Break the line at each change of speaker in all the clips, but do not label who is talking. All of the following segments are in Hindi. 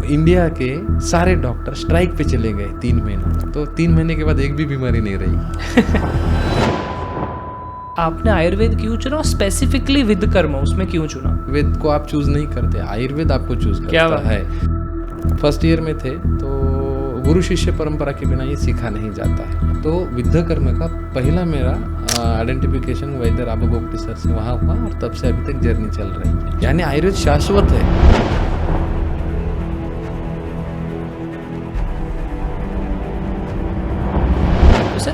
इंडिया के सारे डॉक्टर स्ट्राइक पे चले गए 3 महीने, तो 3 महीने के बाद एक भी बीमारी नहीं रही।
आपने आयुर्वेद क्यों चुना और स्पेसिफिकली विधकर्म उसमें क्यों चुना?
वेद को आप चूज नहीं करते, आयुर्वेद आपको चूज
क्या
करता
बात
है। फर्स्ट ईयर में थे तो गुरु शिष्य परंपरा के बिना ये सीखा नहीं जाता है। तो विधकर्म का पहला मेरा आइडेंटिफिकेशन वैद्य राबगोप्टी सर से वहाँ हुआ और तब से अभी तक जर्नी चल रही है। यानी आयुर्वेद शाश्वत है।
तो सर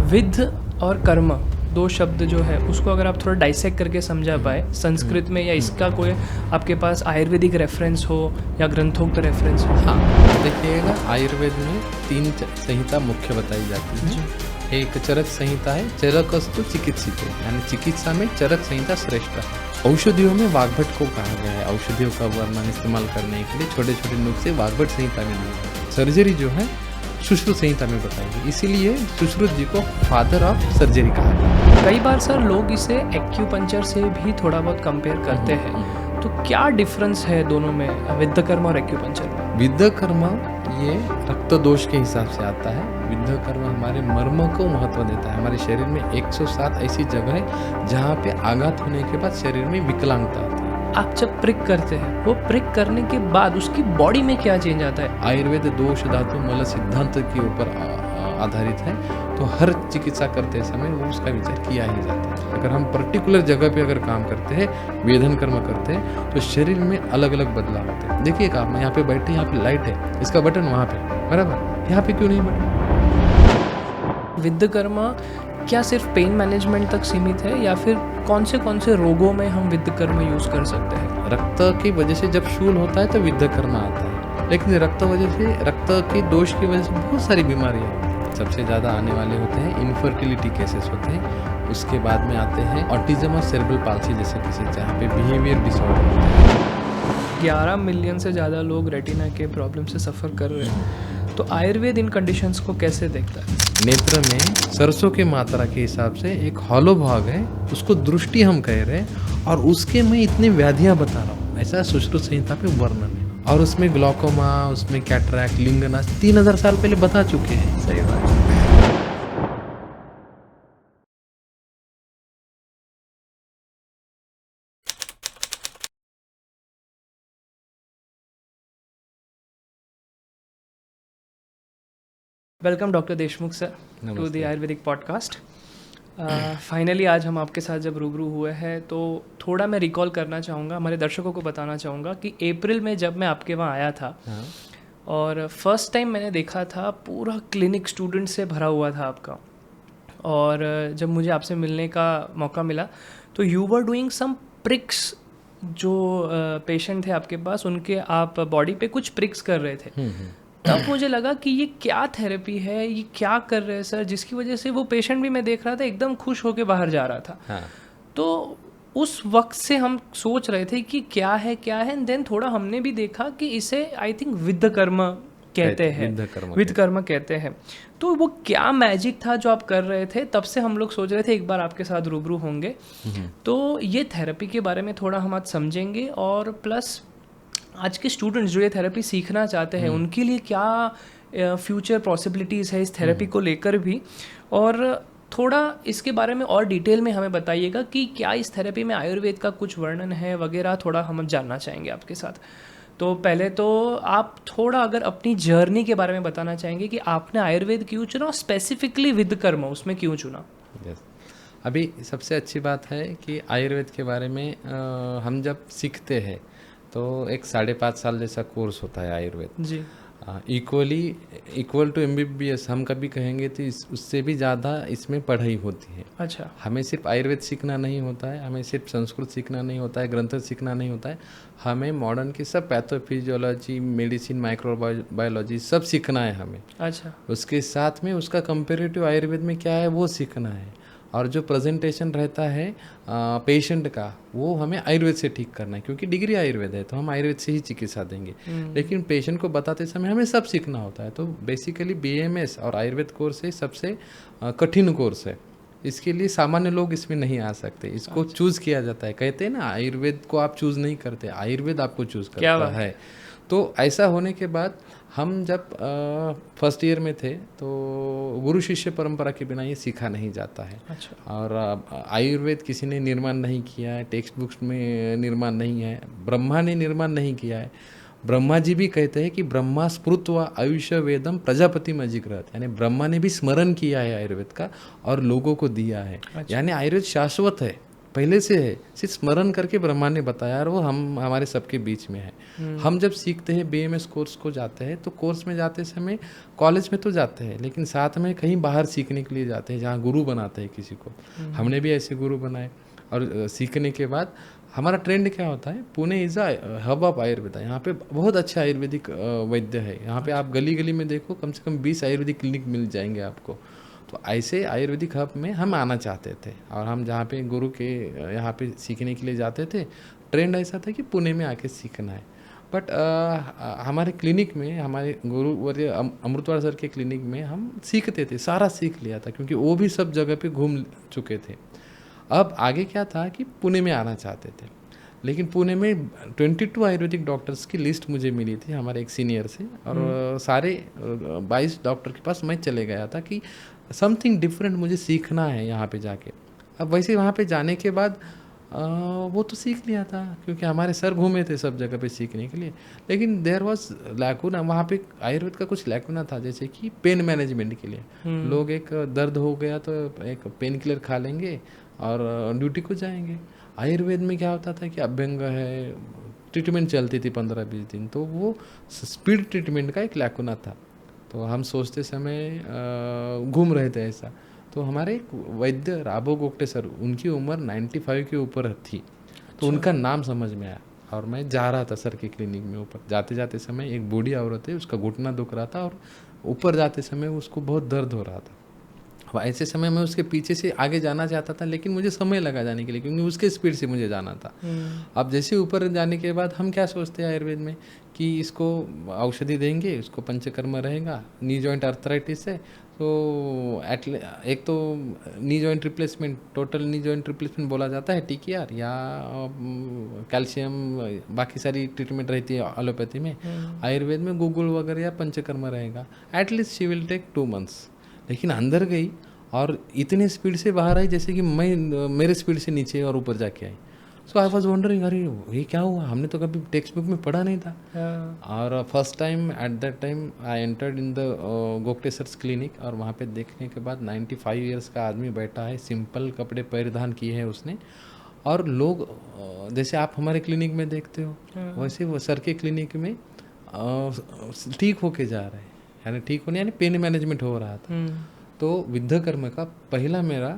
विध और कर्म दो शब्द जो है उसको अगर आप थोड़ा डाइसेक्ट करके समझा पाए संस्कृत में, या इसका कोई आपके पास आयुर्वेदिक रेफरेंस हो या ग्रंथोक्त रेफरेंस हो?
हाँ, देखिएगा आयुर्वेद में 3 संहिता मुख्य बताई जाती है। एक चरक संहिता है, चरकस्तु चिकित्सिते, यानी चिकित्सा में चरक संहिता श्रेष्ठ है। औषधियों में वाग्भट को कहा गया है, औषधियों का वर्णन इस्तेमाल करने के लिए छोटे छोटे नुस्खे वाग्भट संहिता में दी है। सर्जरी जो है सुश्रुत संहिता में बताई गई, इसीलिए सुश्रुत जी को फादर ऑफ सर्जरी कहा गया है।
कई बार सर लोग इसे एक्यूपंक्चर से भी थोड़ा बहुत कंपेयर करते हैं, तो क्या डिफरेंस है दोनों में, विधकर्म और एक्यूपंक्चर में?
विधकर्म ये रक्त दोष के हिसाब से आता है। विधकर्म हमारे मर्म को महत्व देता है। हमारे शरीर में 107 ऐसी जगह है जहाँ पे आघात होने के बाद शरीर में विकलांगता आती है।
आप जब प्रिक करते हैं, वो प्रिक करने के बाद उसकी बॉडी में क्या चेंज आता है?
आयुर्वेद दोष धातु मल सिद्धांत के ऊपर आधारित है, तो हर चिकित्सा करते समय वो उसका विचार किया ही जाता है। अगर हम पर्टिकुलर जगह पे अगर काम करते हैं, वेधन कर्म करते हैं, तो शरीर में अलग अलग बदलाव होते हैं। देखिए आप यहाँ पे बैठे, यहाँ पे लाइट है, इसका बटन वहाँ पे, बराबर, यहाँ पे क्यों नहीं बटन?
विधकर्म क्या सिर्फ पेन मैनेजमेंट तक सीमित है, या फिर कौन से रोगों में हम विधकर्म यूज कर सकते हैं?
रक्त की वजह से जब शूल होता है तो विधकर्म आता है, लेकिन रक्त की दोष की वजह से बहुत सारी बीमारियां होती हैं। सबसे ज़्यादा आने वाले होते हैं इनफर्टिलिटी केसेस होते हैं, उसके बाद में आते हैं ऑटिज्म और सेरेब्रल पाल्सी जैसे केसेस, जहाँ पे बिहेवियर डिसऑर्डर होते हैं।
11 मिलियन से ज़्यादा लोग रेटिना के प्रॉब्लम से सफ़र कर रहे हैं, तो आयुर्वेद इन कंडीशंस को कैसे देखता है?
नेत्र में सरसों के मात्रा के हिसाब से एक हॉलो भाग है, उसको दृष्टि हम कह रहे हैं, और उसके मैं इतनी व्याधियां बता रहा हूँ, ऐसा सुश्रुत संहिता पे वर्णन है। और उसमें ग्लॉकोमा, उसमें कैटरैक्ट, लिंगनाश 3000 साल पहले बता चुके हैं।
सही बात है। Welcome doctor Deshmukh sir to the ayurvedic podcast. Finally आज हम आपके साथ जब रूबरू हुए हैं तो थोड़ा मैं रिकॉल करना चाहूँगा, हमारे दर्शकों को बताना चाहूँगा कि अप्रैल में जब मैं आपके वहाँ आया था, और फर्स्ट टाइम मैंने देखा था पूरा क्लिनिक स्टूडेंट से भरा हुआ था आपका, और जब मुझे आपसे मिलने का मौका मिला तो you were doing some pricks, जो पेशेंट थे आपके पास उनके आप बॉडी पे कुछ प्रिक्स कर रहे थे। तब मुझे लगा कि ये क्या थेरेपी है, ये क्या कर रहे हैं सर, जिसकी वजह से वो पेशेंट भी मैं देख रहा था एकदम खुश होकर बाहर जा रहा था।
हाँ।
तो उस वक्त से हम सोच रहे थे कि क्या है, एंड देन थोड़ा हमने भी देखा कि इसे आई थिंक विधकर्म कहते हैं, विधकर्म कहते हैं। तो वो क्या मैजिक था जो आप कर रहे थे, तब से हम लोग सोच रहे थे एक बार आपके साथ रूबरू होंगे। तो ये थेरेपी के बारे में थोड़ा हम आज समझेंगे, और प्लस आज के स्टूडेंट्स जो ये थेरेपी सीखना चाहते हैं उनके लिए क्या फ्यूचर पॉसिबिलिटीज़ है इस थेरेपी को लेकर भी, और थोड़ा इसके बारे में और डिटेल में हमें बताइएगा कि क्या इस थेरेपी में आयुर्वेद का कुछ वर्णन है वगैरह, थोड़ा हम जानना चाहेंगे आपके साथ। तो पहले तो आप थोड़ा अगर अपनी जर्नी के बारे में बताना चाहेंगे कि आपने आयुर्वेद क्यों चुना और स्पेसिफिकली विधकर्म उसमें क्यों चुना?
अभी सबसे अच्छी बात है कि आयुर्वेद के बारे में हम जब सीखते हैं तो एक 5.5 साल जैसा कोर्स होता है आयुर्वेद
जी।
इक्वल टू MBBS हम कभी कहेंगे तो उससे भी ज़्यादा इसमें पढ़ाई होती है।
अच्छा।
हमें सिर्फ आयुर्वेद सीखना नहीं होता है, हमें सिर्फ संस्कृत सीखना नहीं होता है, ग्रंथ सीखना नहीं होता है, हमें मॉडर्न की सब पैथोफिजियोलॉजी, मेडिसिन, माइक्रोबायोलॉजी सब सीखना है हमें।
अच्छा।
उसके साथ में उसका कंपेरेटिव आयुर्वेद में क्या है वो सीखना है, और जो प्रेजेंटेशन रहता है पेशेंट का वो हमें आयुर्वेद से ठीक करना है, क्योंकि डिग्री आयुर्वेद है तो हम आयुर्वेद से ही चिकित्सा देंगे। लेकिन पेशेंट को बताते समय हमें सब सीखना होता है। तो बेसिकली BAMS और आयुर्वेद कोर्स है सबसे कठिन कोर्स है। इसके लिए सामान्य लोग इसमें नहीं आ सकते, इसको चूज़ किया जाता है। कहते हैं ना, आयुर्वेद को आप चूज़ नहीं करते, आयुर्वेद आपको चूज़ करता है। तो ऐसा होने के बाद हम जब फर्स्ट ईयर में थे तो गुरु शिष्य परंपरा के बिना ये सीखा नहीं जाता है।
अच्छा।
और आयुर्वेद किसी ने निर्माण नहीं किया है, टेक्स्ट बुक्स में निर्माण नहीं है, ब्रह्मा ने निर्माण नहीं किया है। ब्रह्मा जी भी कहते हैं कि ब्रह्मा स्मृत्वा आयुष्य वेदम प्रजापति मजिग्रहत, यानी ब्रह्मा ने भी स्मरण किया है आयुर्वेद का और लोगों को दिया है। यानी आयुर्वेद शाश्वत है, पहले से है, सिर्फ स्मरण करके ब्रह्मा ने बताया और वो हमारे सबके बीच में है। हम जब सीखते हैं BMS कोर्स को जाते हैं तो कोर्स में जाते समय कॉलेज में तो जाते हैं लेकिन साथ में कहीं बाहर सीखने के लिए जाते हैं जहाँ गुरु बनाते हैं किसी को। हमने भी ऐसे गुरु बनाए और सीखने के बाद हमारा ट्रेंड क्या होता है, Pune is a hub of Ayurveda. यहाँ पे बहुत अच्छा आयुर्वेदिक वैद्य है। यहाँ पे आप गली गली में देखो कम से कम 20 आयुर्वेदिक क्लिनिक मिल जाएंगे आपको। तो ऐसे आयुर्वेदिक हब में हम आना चाहते थे और हम जहाँ पे गुरु के यहाँ पे सीखने के लिए जाते थे, ट्रेंड ऐसा था कि पुणे में आके सीखना है। बट हमारे क्लिनिक में, हमारे गुरुवर्य अमृतवाल सर के क्लिनिक में हम सीखते थे, सारा सीख लिया था क्योंकि वो भी सब जगह पे घूम चुके थे। अब आगे क्या था कि पुणे में आना चाहते थे, लेकिन पुणे में 22 आयुर्वेदिक डॉक्टर्स की लिस्ट मुझे मिली थी हमारे एक सीनियर से और सारे 22 डॉक्टर के पास मैं चले गया था कि समथिंग डिफरेंट मुझे सीखना है यहाँ पे जाके। अब वैसे वहाँ पे जाने के बाद वो तो सीख लिया था क्योंकि हमारे सर घूमे थे सब जगह पे सीखने के लिए, लेकिन देयर वाज लैकुना, वहाँ पे आयुर्वेद का कुछ लैकुना था। जैसे कि पेन मैनेजमेंट के लिए लोग एक दर्द हो गया तो एक पेन किलर खा लेंगे और ड्यूटी को जाएंगे। आयुर्वेद में क्या होता था कि अभ्यंग है, ट्रीटमेंट चलती थी 15-20 दिन, तो वो स्पीड ट्रीटमेंट का एक लैकुना था। तो हम सोचते समय घूम रहे थे ऐसा। तो हमारे एक वैद्य राबो गोगटे सर, उनकी उम्र 95 के ऊपर थी। तो उनका नाम समझ में आया और मैं जा रहा था सर के क्लिनिक में ऊपर। जाते जाते समय एक बूढ़ी औरत है, उसका घुटना दुख रहा था और ऊपर जाते समय उसको बहुत दर्द हो रहा था। ऐसे समय मैं उसके पीछे से आगे जाना चाहता था लेकिन मुझे समय लगा जाने के लिए क्योंकि उसके स्पीड से मुझे जाना था। अब जैसे ऊपर जाने के बाद हम क्या सोचते हैं आयुर्वेद में कि इसको औषधि देंगे, उसको पंचकर्म रहेगा, नी जॉइंट आर्थराइटिस है तो एक तो knee joint replacement, total knee joint replacement बोला जाता है TKR, या कैल्शियम, बाकी सारी ट्रीटमेंट रहती है एलोपैथी में। आयुर्वेद में गूगल वगैरह या पंचकर्म रहेगा। At least she will take 2 months। लेकिन अंदर गई और इतने स्पीड से बाहर आई जैसे कि मैं मेरे स्पीड से नीचे और ऊपर जाके आई। सो आई वॉज वंडरिंग, अरे ये क्या हुआ, हमने तो कभी टेक्स्ट बुक में पढ़ा नहीं था। और first time at that time I entered in the Gogte sir's clinic और वहाँ पे देखने के बाद 95 ईयर्स का आदमी बैठा है, सिंपल कपड़े परिधान किए हैं उसने, और लोग जैसे आप हमारे क्लिनिक में देखते हो वैसे वो सर के क्लिनिक में ठीक होके जा रहे हैं, यानी ठीक होने यानी पेन मैनेजमेंट हो रहा था। तो विद्ध कर्म का पहला मेरा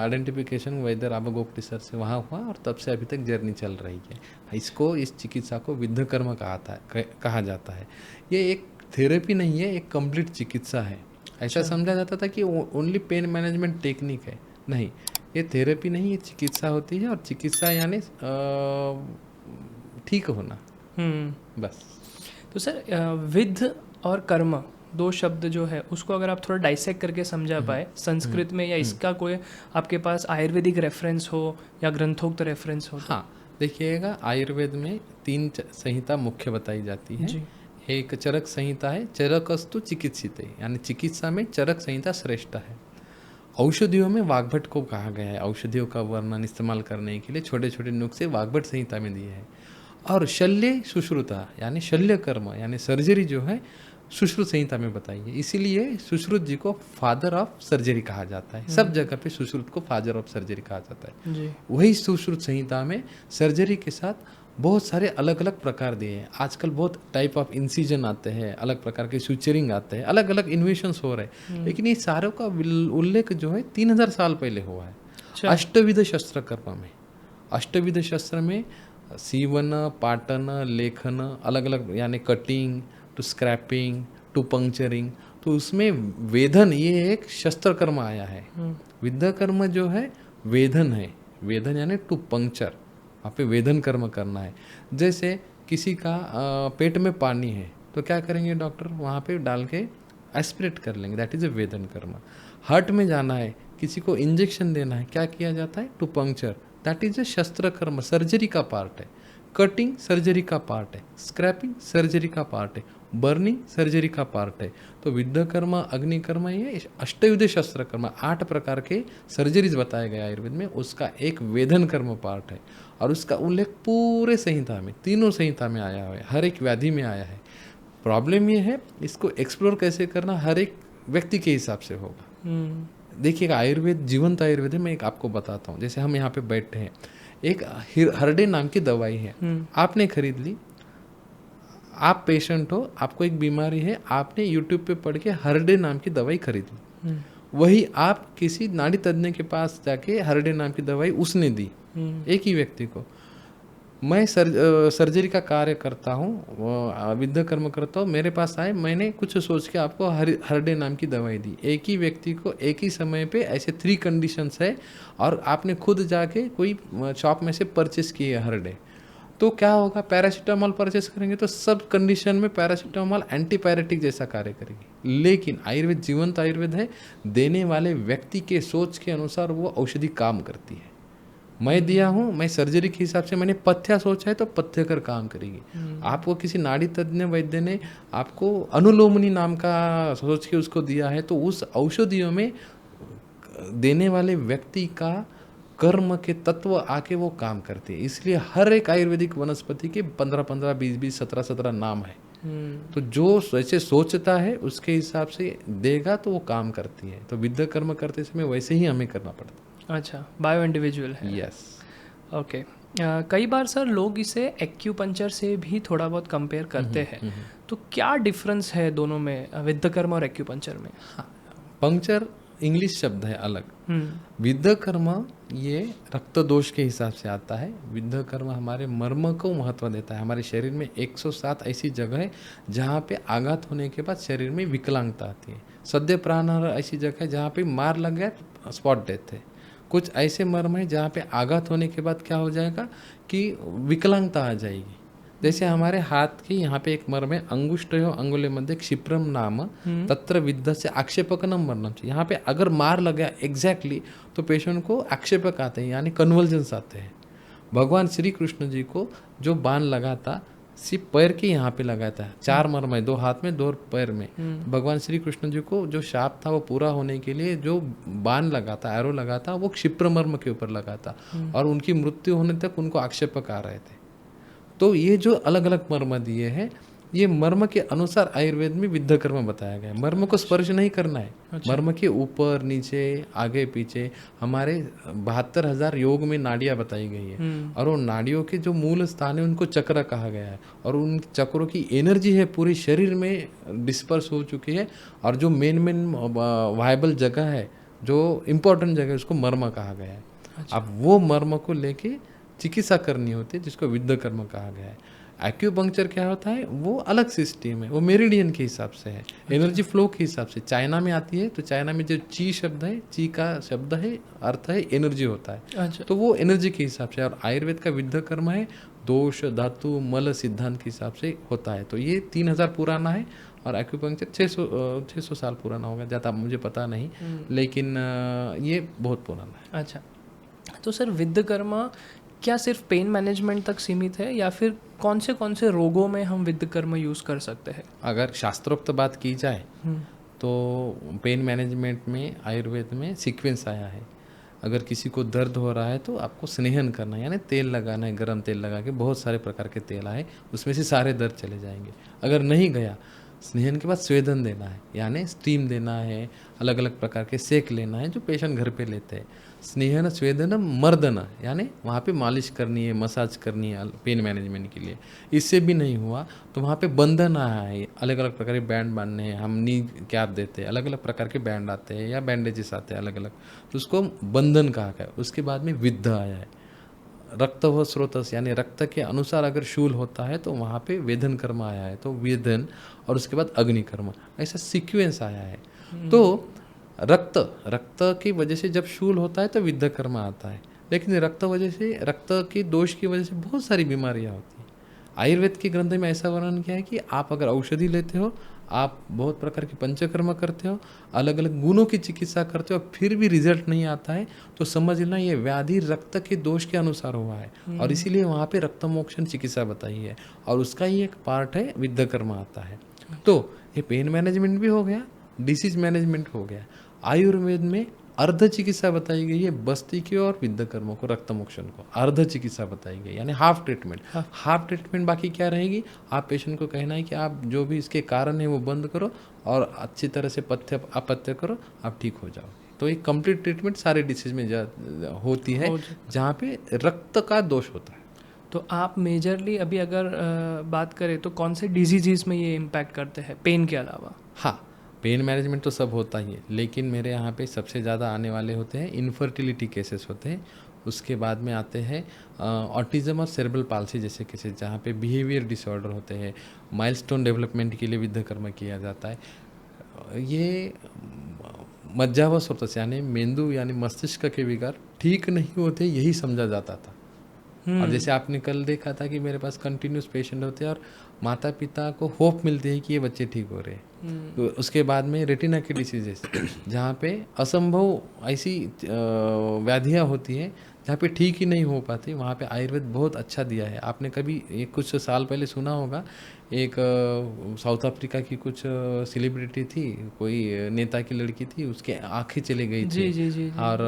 आइडेंटिफिकेशन वैद्य राबो गोगटे सर से वहाँ हुआ और तब से अभी तक जर्नी चल रही है। इसको, इस चिकित्सा को विद्ध कर्म कहा जाता है। ये एक थेरेपी नहीं है, एक कंप्लीट चिकित्सा है। ऐसा समझा जाता था कि ओनली पेन मैनेजमेंट टेक्निक है, नहीं, ये थेरेपी नहीं, ये चिकित्सा होती है। और चिकित्सा यानी ठीक होना, बस।
तो सर विद्ध और कर्म 2 शब्द जो है उसको अगर आप थोड़ा डाइसेक्ट करके समझा पाए संस्कृत में, या इसका कोई आपके पास आयुर्वेदिक रेफरेंस हो या ग्रंथोक्त रेफरेंस हो?
हाँ, देखिएगा, आयुर्वेद में 3 संहिता मुख्य बताई जाती है। एक चरक संहिता है, चरकस्तु चिकित्सिते, यानी चिकित्सा में चरक संहिता श्रेष्ठ है। औषधियों में वाग्भट को कहा गया है, औषधियों का वर्णन इस्तेमाल करने के लिए छोटे छोटे नुस्खे वाग्भट संहिता में दिए हैं। और शल्य सुश्रुता यानी शल्य कर्म यानी सर्जरी जो है सुश्रुत संहिता में बताई है। इसीलिए सुश्रुत जी को फादर ऑफ सर्जरी कहा जाता है। सब जगह पे सुश्रुत को फादर ऑफ सर्जरी कहा जाता है जी। वही सुश्रुत संहिता में सर्जरी के साथ बहुत सारे अलग अलग प्रकार दिए हैं। आजकल बहुत टाइप ऑफ इंसिजन आते हैं, अलग प्रकार के सूचरिंग आते हैं, अलग अलग इन्वेशंस हो रहे हैं, लेकिन ये सारों का उल्लेख जो है 3000 साल पहले हुआ है। अष्टविध शस्त्र कर्म में, अष्टविध शस्त्र में सीवन, पाटन, लेखन, अलग अलग यानी कटिंग टू स्क्रैपिंग टू पंक्चरिंग, तो उसमें वेधन ये एक शस्त्र कर्म आया है। विद्ध कर्म जो है वेधन है, वेधन यानी टू पंक्चर, वहाँ पे वेधन कर्म करना है। जैसे किसी का पेट में पानी है तो क्या करेंगे डॉक्टर, वहाँ पे डाल के एस्पिरेट कर लेंगे, दैट इज ए वेधन कर्म। हार्ट में जाना है, किसी को इंजेक्शन देना है, क्या किया जाता है, to puncture, that is a शस्त्र कर्म, सर्जरी का पार्ट है। कटिंग सर्जरी का पार्ट है, स्क्रैपिंग सर्जरी का पार्ट है, बर्निंग सर्जरी का पार्ट है। तो विद्ध कर्म, अग्निकर्म, ये अष्टयुध शस्त्र कर्म, 8 प्रकार के सर्जरीज बताए गए आयुर्वेद में। उसका एक वेदन कर्म पार्ट है और उसका उल्लेख पूरे संहिता में, तीनों संहिता में आया हुआ है, हर एक व्याधि में आया है। प्रॉब्लम ये है इसको एक्सप्लोर कैसे करना हर एक व्यक्ति के हिसाब से होगा। देखिएगा, आयुर्वेद जीवंत आयुर्वेद है। मैं एक आपको बताता हूँ, जैसे हम यहाँ पे बैठे हैं, एक हरडे नाम की दवाई है, आपने खरीद ली, आप पेशेंट हो, आपको एक बीमारी है, आपने यूट्यूब पे पढ़ के हरडे नाम की दवाई खरीद ली। वही आप किसी नाड़ी तज्ञ के पास जाके हरडे नाम की दवाई उसने दी, एक ही व्यक्ति को। मैं सर्जरी का कार्य करता हूँ, विद्ध कर्म करता हूँ, मेरे पास आए, मैंने कुछ सोच के आपको हरडे नाम की दवाई दी। एक ही व्यक्ति को एक ही समय पे ऐसे 3 कंडीशंस है और आपने खुद जाके कोई शॉप में से परचेस की है हरडे, तो क्या होगा, पैरासीटामॉल परचेस करेंगे तो सब कंडीशन में पैरासीटामॉल एंटीपायरेटिक जैसा कार्य करेगी। लेकिन आयुर्वेद जीवंत आयुर्वेद है, देने वाले व्यक्ति के सोच के अनुसार वो औषधि काम करती है। मैं दिया हूँ, मैं सर्जरी के हिसाब से मैंने पथ्य सोचा है तो पथ्य कर काम करेगी। आपको किसी नाड़ी तज्ञ वैद्य ने आपको अनुलोमनी नाम का सोच के उसको दिया है, तो उस औषधियों में देने वाले व्यक्ति का कर्म के तत्व आके वो काम करते हैं। इसलिए हर एक आयुर्वेदिक वनस्पति के 15-15, 20-20, 17-17 नाम है। तो जो ऐसे सोचता है उसके हिसाब से देगा तो वो काम करती है। तो विद्ध कर्म करते समय वैसे ही हमें करना पड़ता है।
अच्छा, बायो इंडिविजुअल है।
Yes,
okay. कई बार सर लोग इसे एक्यूपंक्चर से भी थोड़ा बहुत कंपेयर करते हैं, तो क्या डिफरेंस है दोनों में, विद्ध कर्म और एक्यूपंक्चर में?
हाँ, पंक्चर इंग्लिश शब्द है अलग। विद्ध कर्म ये रक्त दोष के हिसाब से आता है। विद्ध कर्म हमारे मर्म को महत्व देता है। हमारे शरीर में 107 ऐसी जगह है जहाँ पे आघात होने के बाद शरीर में विकलांगता आती है। सद्य प्राणहार ऐसी जगह है जहाँ पे मार लग गया, स्पॉट डेथ है। कुछ ऐसे मर्म है जहाँ पे आघात होने के बाद क्या हो जाएगा कि विकलांगता आ जाएगी। जैसे हमारे हाथ के यहाँ पे एक मर्म है, अंगुष्ठयो अंगुले मध्य क्षिप्रम नाम तत्र विद्ध से आक्षेपकनम मरणम। यहाँ पे अगर मार लगा एग्जैक्टली तो पेशेंट को आक्षेपक आते हैं, यानी कन्वल्जन्स आते हैं। भगवान श्री कृष्ण जी को जो बाण लगा था सिर्फ पैर के यहाँ पे लगाया था, 4 मर्म है, 2 हाथ में 2 पैर में। भगवान श्री कृष्ण जी को जो शाप था वो पूरा होने के लिए जो बाण लगा था, एरो लगा था, वो क्षिप्र मर्म के ऊपर लगा था और उनकी मृत्यु होने तक उनको आक्षेपक आ रहे थे। तो ये जो अलग अलग मर्म दिए हैं, ये मर्म के अनुसार आयुर्वेद में विद्ध कर्म बताया गया है। मर्म को स्पर्श नहीं करना है। अच्छा। मर्म के ऊपर नीचे आगे पीछे हमारे 72,000 योग में नाड़ियाँ बताई गई है और उन नाड़ियों के जो मूल स्थान है उनको चक्र कहा गया है और उन चक्रों की एनर्जी है पूरे शरीर में डिस्पर्स हो चुकी है और जो मेन वायबल जगह है, जो इम्पोर्टेंट जगह है, उसको मर्म कहा गया है। अच्छा। अब वो मर्म को लेके चिकित्सा करनी होती है जिसको विद्ध कर्म कहा गया है। एक्यूपंक्चर क्या होता है, वो अलग सिस्टम है, वो मेरिडियन के हिसाब से है, एनर्जी फ्लो के हिसाब से। चाइना में आती है तो चाइना में जो ची शब्द है, ची का शब्द है, अर्थ है एनर्जी होता है। अच्छा। तो वो एनर्जी के हिसाब से। और आयुर्वेद का विद्ध कर्म है दोष धातु मल सिद्धांत के हिसाब से होता है। तो ये 3000 पुराना है और एक्यूपंक्चर 600 साल पुराना होगा, ज़्यादा मुझे पता नहीं, लेकिन ये बहुत पुराना है।
अच्छा, तो सर विद्ध कर्म क्या सिर्फ पेन मैनेजमेंट तक सीमित है या फिर कौन से रोगों में हम विद्ध कर्म यूज़ कर सकते हैं?
अगर शास्त्रोक्त बात की जाए तो पेन मैनेजमेंट में आयुर्वेद में सीक्वेंस आया है। अगर किसी को दर्द हो रहा है तो आपको स्नेहन करना है, यानी तेल लगाना है, गर्म तेल लगा के, बहुत सारे प्रकार के तेल आए, उसमें से सारे दर्द चले जाएंगे। अगर नहीं गया, स्नेहन के बाद स्वेदन देना है, यानी स्टीम देना है, अलग अलग प्रकार के सेक लेना है जो पेशेंट घर पे लेते हैं। स्नेहन स्वेदन मर्दन, यानी वहाँ पे मालिश करनी है, मसाज करनी है पेन मैनेजमेंट के लिए। इससे भी नहीं हुआ तो वहाँ पे बंधन आया है, अलग अलग प्रकार के बैंड बांधने हैं, हम नी कैप देते हैं, अलग अलग प्रकार के बैंड आते हैं या बैंडेजेस आते हैं अलग अलग, तो उसको बंधन कहा गया। उसके बाद में विद्ध आया है, रक्त व स्रोतस, यानी रक्त के अनुसार अगर शूल होता है तो वहाँ पे वेदन कर्म आया है, तो वेदन, और उसके बाद अग्निकर्म, ऐसा सीक्वेंस आया है। तो रक्त की वजह से जब शूल होता है तो विद्ध कर्म आता है, लेकिन रक्त की दोष की वजह से बहुत सारी बीमारियाँ होती हैं। आयुर्वेद के ग्रंथ में ऐसा वर्णन किया है कि आप अगर औषधि लेते हो, आप बहुत प्रकार के पंचकर्म करते हो, अलग अलग गुणों की चिकित्सा करते हो, फिर भी रिजल्ट नहीं आता है, तो समझ लेना ये व्याधि रक्त के दोष के अनुसार हुआ है। और इसीलिए वहाँ पे रक्त मोक्षण चिकित्सा बताई है, और उसका ही एक पार्ट है विद्ध कर्म आता है। तो ये पेन मैनेजमेंट भी हो गया, डिसीज मैनेजमेंट हो गया। आयुर्वेद में अर्ध चिकित्सा बताई गई है, बस्ती की और विद्ध कर्मों को, रक्त मोक्षण को अर्ध चिकित्सा बताई गई, यानी हाफ ट्रीटमेंट। हाफ ट्रीटमेंट बाकी क्या रहेगी, आप पेशेंट को कहना है कि आप जो भी इसके कारण है वो बंद करो और अच्छी तरह से पथ्य अपथ्य करो, आप ठीक हो जाओ। तो एक कंप्लीट ट्रीटमेंट सारे डिसीज में होती है जहाँ पे रक्त का दोष होता है।
तो आप मेजरली अभी अगर बात करें तो कौन से डिजीज़ में ये इम्पैक्ट करते हैं पेन के अलावा?
हाँ, पेन मैनेजमेंट तो सब होता ही है, लेकिन मेरे यहाँ पे सबसे ज़्यादा आने वाले होते हैं इनफर्टिलिटी केसेस होते हैं। उसके बाद में आते हैं ऑटिज़म और सेरेब्रल पाल्सी जैसे केसेस, जहाँ पे बिहेवियर डिसऑर्डर होते हैं। माइलस्टोन डेवलपमेंट के लिए विद्ध कर्म किया जाता है। ये मज्जावश होता है, यानी मेंदू यानी मस्तिष्क के विकार ठीक नहीं होते, यही समझा जाता था। और जैसे आपने कल देखा था कि मेरे पास कंटिन्यूस पेशेंट होते हैं और माता पिता को होप मिलती है कि ये बच्चे ठीक हो रहे हैं। तो उसके बाद में रेटिना की डिसीजेस, जहाँ पे असंभव ऐसी व्याधियाँ होती हैं जहाँ पे ठीक ही नहीं हो पाती, वहाँ पे आयुर्वेद बहुत अच्छा दिया है। आपने कभी एक कुछ साल पहले सुना होगा, एक साउथ अफ्रीका की कुछ सेलिब्रिटी थी, कोई नेता की लड़की थी, उसके आँखें चली गई थी।
जी।
और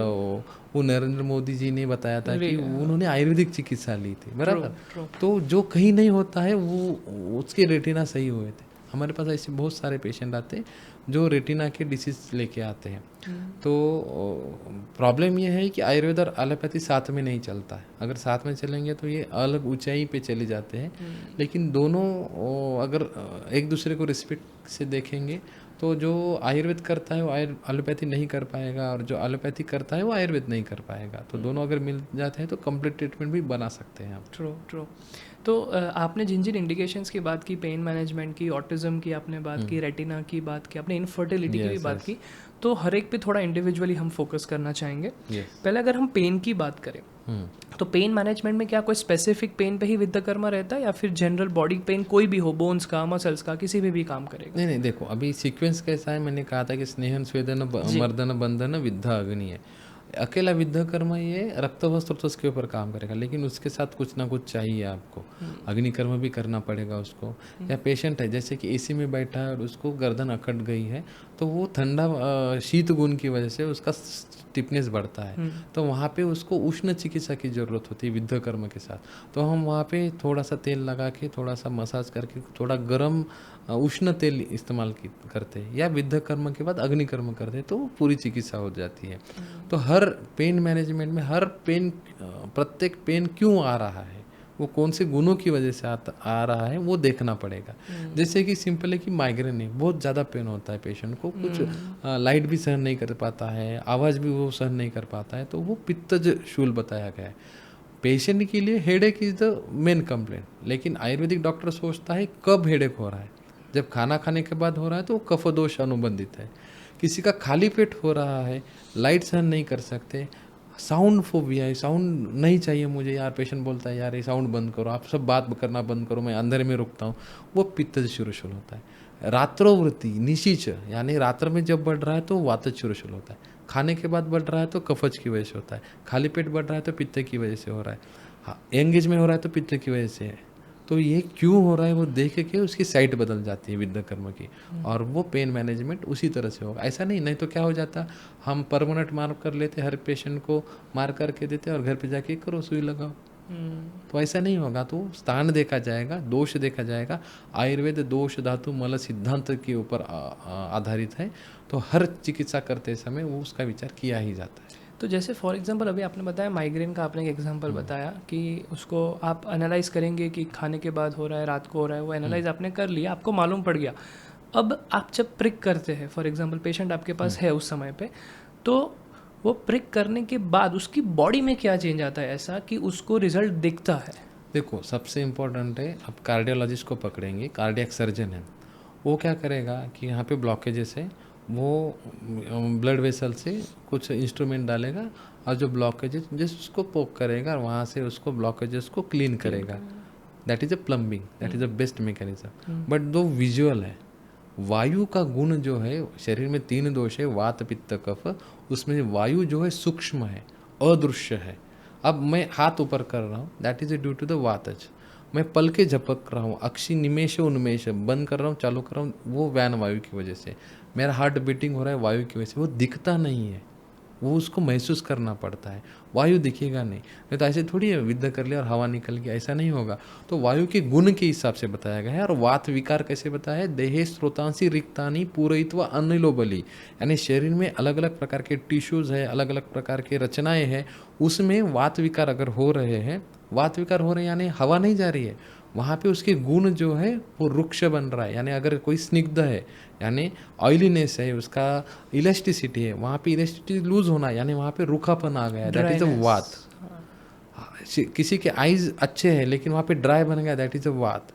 वो नरेंद्र मोदी जी ने बताया था कि उन्होंने आयुर्वेदिक चिकित्सा ली थी, बराबर। तो जो कहीं नहीं होता है वो उसके रेटिना सही हुए थे। हमारे पास ऐसे बहुत सारे पेशेंट आते हैं जो रेटिना के डिसीज लेके आते हैं। तो प्रॉब्लम ये है कि आयुर्वेद और एलोपैथी साथ में नहीं चलता है। अगर साथ में चलेंगे तो ये अलग ऊंचाई पे चले जाते हैं, लेकिन दोनों अगर एक दूसरे को रिस्पेक्ट से देखेंगे तो जो आयुर्वेद करता है वो एलोपैथी नहीं कर पाएगा, और जो एलोपैथी करता है वो आयुर्वेद नहीं कर पाएगा। तो दोनों अगर मिल जाते हैं तो कंप्लीट ट्रीटमेंट भी बना सकते हैं आप।
ट्रू। तो आपने जिन जिन इंडिकेशंस की बात की, पेन मैनेजमेंट की, ऑटिज्म की आपने बात की, रेटिना की बात की, आपने इनफर्टिलिटी की भी बात की, तो हर एक पे थोड़ा इंडिविजुअली हम फोकस करना चाहेंगे। पहले अगर हम पेन की बात करें तो पेन मैनेजमेंट में क्या कोई स्पेसिफिक पेन पे ही विद्ध कर्म रहता है, या फिर जनरल बॉडी पेन कोई भी हो, बोन्स का, मसल्स का, किसी भी काम करेगा?
नहीं, देखो अभी सीक्वेंस कैसा है, मैंने कहा था कि स्नेहन स्वेदन मर्दन बंधन विद्ध अग्नि है। अकेला विद्ध कर्म ये रक्त वस्त्र तो उसके ऊपर काम करेगा, लेकिन उसके साथ कुछ ना कुछ चाहिए आपको। अग्नि कर्म भी करना पड़ेगा उसको। या पेशेंट है जैसे कि एसी में बैठा है और उसको गर्दन अकड़ गई है, तो वो ठंडा शीत गुण की वजह से उसका स्टिफनेस बढ़ता है, तो वहाँ पे उसको उष्ण चिकित्सा की ज़रूरत होती है विद्ध कर्म के साथ। तो हम वहाँ पे थोड़ा सा तेल लगा के, थोड़ा सा मसाज करके, थोड़ा गर्म उष्ण तेल इस्तेमाल करते हैं, या विद्ध कर्म के बाद अग्नि कर्म करते हैं, तो पूरी चिकित्सा हो जाती है। तो हर पेन मैनेजमेंट में हर पेन, प्रत्येक पेन क्यों आ रहा है, वो कौन से गुणों की वजह से आ रहा है, वो देखना पड़ेगा। जैसे कि सिंपल है कि माइग्रेन है, बहुत ज़्यादा पेन होता है पेशेंट को, कुछ लाइट भी सहन नहीं कर पाता है, आवाज़ भी वो सहन नहीं कर पाता है, तो वो पित्तज शूल बताया गया है। पेशेंट के लिए headache is the main complaint, लेकिन आयुर्वेदिक डॉक्टर सोचता है कब हेडेक हो रहा है। जब खाना खाने के बाद हो रहा है तो वो कफदोष अनुबंधित है। किसी का खाली पेट हो रहा है, लाइट सहन नहीं कर सकते, साउंड फोबिया है, साउंड नहीं चाहिए मुझे यार, पेशेंट बोलता है यार ये साउंड बंद करो, आप सब बात करना बंद करो, मैं अंदर में रुकता हूँ, वो पित्त शुरू होता है। रात्रोवृत्ति निशीच, यानी रात्र में जब बढ़ रहा है तो वात शुरू होता है, खाने के बाद बढ़ रहा है तो कफज की वजह से होता है, खाली पेट बढ़ रहा है तो पित्त की वजह से हो रहा है, हाँ यंग एज में हो रहा है तो पित्त की वजह से है। तो ये क्यों हो रहा है वो देख के उसकी साइट बदल जाती है विद्ध कर्म की, और वो पेन मैनेजमेंट उसी तरह से होगा। ऐसा नहीं तो क्या हो जाता, हम परमानेंट मार्क कर लेते, हर पेशेंट को मार्क करके देते और घर पे जाके करो सुई लगाओ, तो ऐसा नहीं होगा। तो स्थान देखा जाएगा, दोष देखा जाएगा। आयुर्वेद दोष धातु मल सिद्धांत के ऊपर आधारित है, तो हर चिकित्सा करते समय वो उसका विचार किया ही जाता है।
तो जैसे फॉर एग्जांपल अभी आपने बताया माइग्रेन का, आपने एक एग्जांपल बताया कि उसको आप एनालाइज करेंगे कि खाने के बाद हो रहा है, रात को हो रहा है, वो एनालाइज आपने कर लिया, आपको मालूम पड़ गया। अब आप जब प्रिक करते हैं, फॉर एग्जांपल पेशेंट आपके पास है उस समय पे, तो वो प्रिक करने के बाद उसकी बॉडी में क्या चेंज आता है ऐसा कि उसको रिजल्ट दिखता है?
देखो सबसे इम्पोर्टेंट है, आप कार्डियोलॉजिस्ट को पकड़ेंगे, कार्डियक सर्जन है, वो क्या करेगा कि यहाँ पे ब्लॉकेजेस है, वो ब्लड वेसल से कुछ इंस्ट्रूमेंट डालेगा और जो ब्लॉकेजेस जिस उसको पोक करेगा और वहाँ से उसको ब्लॉकेजेस को क्लीन करेगा। That is a plumbing, that is a best mechanism. But दो विजुअल है, वायु का गुण जो है, शरीर में 3 दोष है, वात पित्त कफ, उसमें वायु जो है सूक्ष्म है, अदृश्य है। अब मैं हाथ ऊपर कर रहा हूँ, that is due to the वातज। मैं पल के झपक रहा हूँ, अक्षी निमेश उन्मेष, बंद कर रहा हूँ चालू कर रहा हूँ, वो व्यान वायु की वजह से। मेरा हार्ट बीटिंग हो रहा है वायु की वजह से, वो दिखता नहीं है, वो उसको महसूस करना पड़ता है, वायु दिखेगा नहीं तो ऐसे थोड़ी है विद्ध कर लिया और हवा निकल गया, ऐसा नहीं होगा। तो वायु के गुण के हिसाब से बताया गया है। और वात विकार कैसे बताया है, देहे स्रोतांसी रिक्तानी पूरयित्वा अनिलो बलि, यानी शरीर में अलग अलग प्रकार के टिश्यूज है, अलग अलग प्रकार के रचनाएं हैं, उसमें वात विकार अगर हो रहे हैं, वात विकार हो रहे हैं यानी हवा नहीं जा रही है, वहाँ पे उसके गुण जो है वो रुक्ष बन रहा है। यानी अगर कोई स्निग्ध है यानी ऑयलीनेस है, उसका इलास्टिसिटी है, वहाँ पे इलास्टिसिटी लूज होना यानी वहाँ पे रूखापन आ गया, दैट इज अ वात। किसी के आईज अच्छे हैं लेकिन वहाँ पे ड्राई बन गया, दैट इज अ वात।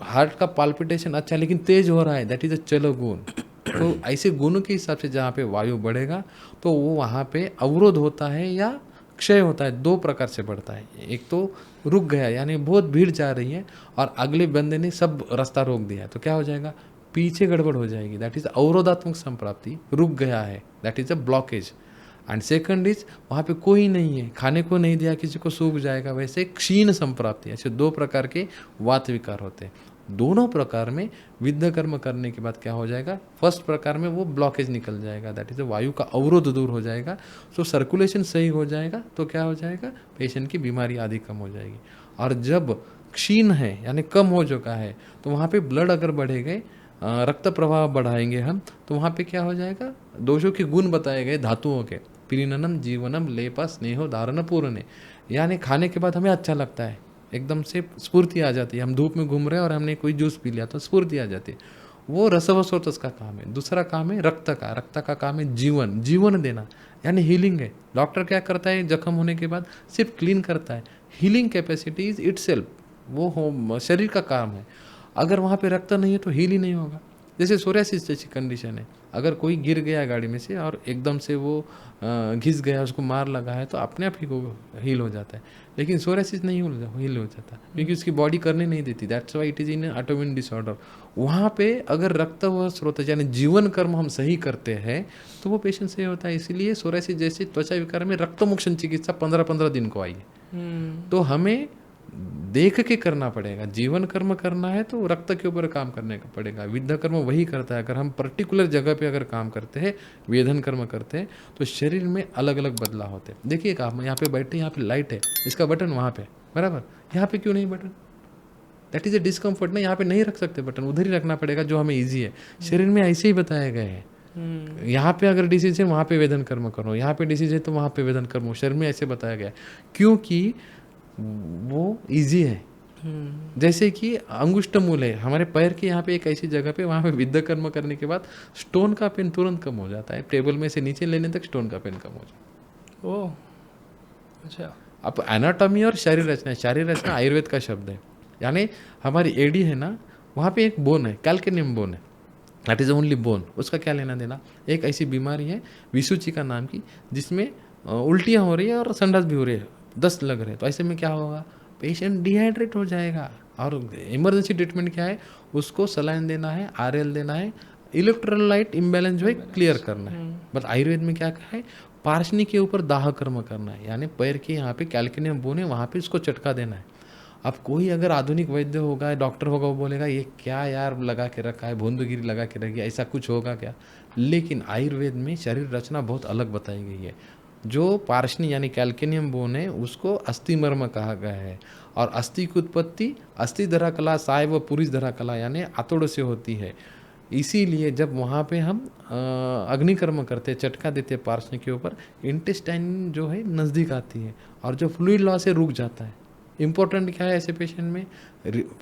हार्ट का पाल्पिटेशन अच्छा है लेकिन तेज हो रहा है, दैट इज अ चलो गुण। तो ऐसे गुण के हिसाब से जहाँ पे वायु बढ़ेगा तो वो वहाँ पे अवरोध होता है या क्षय होता है, 2 प्रकार से बढ़ता है। एक तो रुक गया यानी बहुत भीड़ जा रही है और अगले बंदे ने सब रास्ता रोक दिया तो क्या हो जाएगा, पीछे गड़बड़ हो जाएगी, दैट इज अवरोधात्मक संप्राप्ति, रुक गया है, that is a blockage. And second is वहाँ पे कोई नहीं है, खाने को नहीं दिया किसी को सूख जाएगा, वैसे क्षीण संप्राप्ति। ऐसे 2 प्रकार के वात विकार होते हैं। दोनों प्रकार में विद्ध कर्म करने के बाद क्या हो जाएगा, फर्स्ट प्रकार में वो ब्लॉकेज निकल जाएगा, दैट इज वायु का अवरोध दूर हो जाएगा, तो सर्कुलेशन सही हो जाएगा, तो क्या हो जाएगा, पेशेंट की बीमारी आदि कम हो जाएगी। और जब क्षीण है यानी कम हो चुका है तो वहाँ पे ब्लड अगर बढ़ेगा, रक्त प्रवाह बढ़ाएंगे हम, तो वहाँ पे क्या हो जाएगा, दोषों के गुण बताए गए धातुओं के, प्रीणनम जीवनम लेपा स्नेहो धारण पूर्ण, यानी खाने के बाद हमें अच्छा लगता है, एकदम से स्फूर्ति आ जाती है। हम धूप में घूम रहे हैं और हमने कोई जूस पी लिया तो स्फूर्ति आ जाती है, वो रसवसोतस का काम है। दूसरा काम है रक्त का काम है जीवन देना, यानी हीलिंग है। डॉक्टर क्या करता है, जख्म होने के बाद सिर्फ क्लीन करता है, हीलिंग कैपेसिटी इज इटसेल्फ, वो शरीर का काम है। अगर वहाँ पे रक्त नहीं है तो हील ही नहीं होगा। जैसे सोरियासिस जैसी कंडीशन है, अगर कोई गिर गया गाड़ी में से और एकदम से वो घिस गया, उसको मार लगा है तो अपने आप ही को हील हो जाता है, लेकिन सोरियासिस नहीं हील हो जाता क्योंकि उसकी बॉडी करने नहीं देती, that's why it is in autoimmune disorder. वहाँ पे अगर रक्त व स्रोत यानी जीवन कर्म हम सही करते हैं तो वो पेशेंट सही होता है। इसलिए सोरियासिस जैसी त्वचा विकार में रक्त मोक्षण चिकित्सा 15-15 दिन को आई है। तो हमें देख के करना पड़ेगा, जीवन कर्म करना है तो रक्त के ऊपर काम करने का पड़ेगा। विद्ध कर्म वही करता है, अगर हम पर्टिकुलर जगह पे अगर काम करते हैं, वेदन कर्म करते हैं तो शरीर में अलग अलग बदलाव होते हैं। देखिए आप यहाँ पे बैठे, यहाँ पे लाइट है, इसका बटन वहाँ पे बराबर, यहाँ पे क्यों नहीं button, that is A discomfort ना, यहाँ पे नहीं रख सकते बटन, उधर ही रखना पड़ेगा जो हमें ईजी है। शरीर में ऐसे ही बताया गया है, यहाँ पे अगर डिसीज है वहाँ पे वेदन कर्म करो, यहाँ पे डिसीज है तो वहाँ पे वेदन कर्म, शरीर में ऐसे बताया गया है क्योंकि वो इजी है। जैसे कि अंगुष्ठ मूल है हमारे पैर के यहाँ पे एक ऐसी जगह पे, वहाँ पे विद्ध कर्म करने के बाद स्टोन का पेन तुरंत कम हो जाता है, टेबल में से नीचे लेने तक स्टोन का पेन कम हो जाता है।
ओह अच्छा।
अब एनाटॉमी और शरीर रचना आयुर्वेद का शब्द है, यानी हमारी एडी है ना, वहाँ पे एक बोन है, कैल्केनियम बोन है, दैट इज ओनली बोन, उसका क्या लेना देना। एक ऐसी बीमारी है विसूचिका नाम की, जिसमें उल्टियाँ हो रही है और संडास भी हो रही है, 10 लग रहे हैं, तो ऐसे में क्या होगा, पेशेंट डिहाइड्रेट हो जाएगा। और इमरजेंसी ट्रीटमेंट क्या है, उसको सलाइन देना है, आरएल देना है, इलेक्ट्रोलाइट इम्बैलेंस जो है क्लियर करना है। बट आयुर्वेद में क्या कहा है, पार्शनी के ऊपर दाह कर्म करना है, यानी पैर के यहाँ पे कैल्केनियम बोन है, वहाँ पे उसको चटका देना है। अब कोई अगर आधुनिक वैद्य होगा, डॉक्टर होगा, वो बोलेगा ये क्या यार लगा के रखा है, भूंदगिरी लगा के रखी है, ऐसा कुछ होगा क्या। लेकिन आयुर्वेद में शरीर रचना बहुत अलग बताई गई है। जो पार्शनी यानी कैल्केनियम बोन है उसको अस्थिमर्म कहा गया है, और अस्थि की उत्पत्ति अस्थि धरा कला साय व पुरुष धरा कला यानी आतोड़ से होती है। इसीलिए जब वहाँ पे हम अग्निकर्म करते, चटका देते पार्शनी के ऊपर, इंटेस्टाइन जो है नज़दीक आती है और जो फ्लूइड लॉस से रुक जाता है। इम्पोर्टेंट क्या है ऐसे पेशेंट में,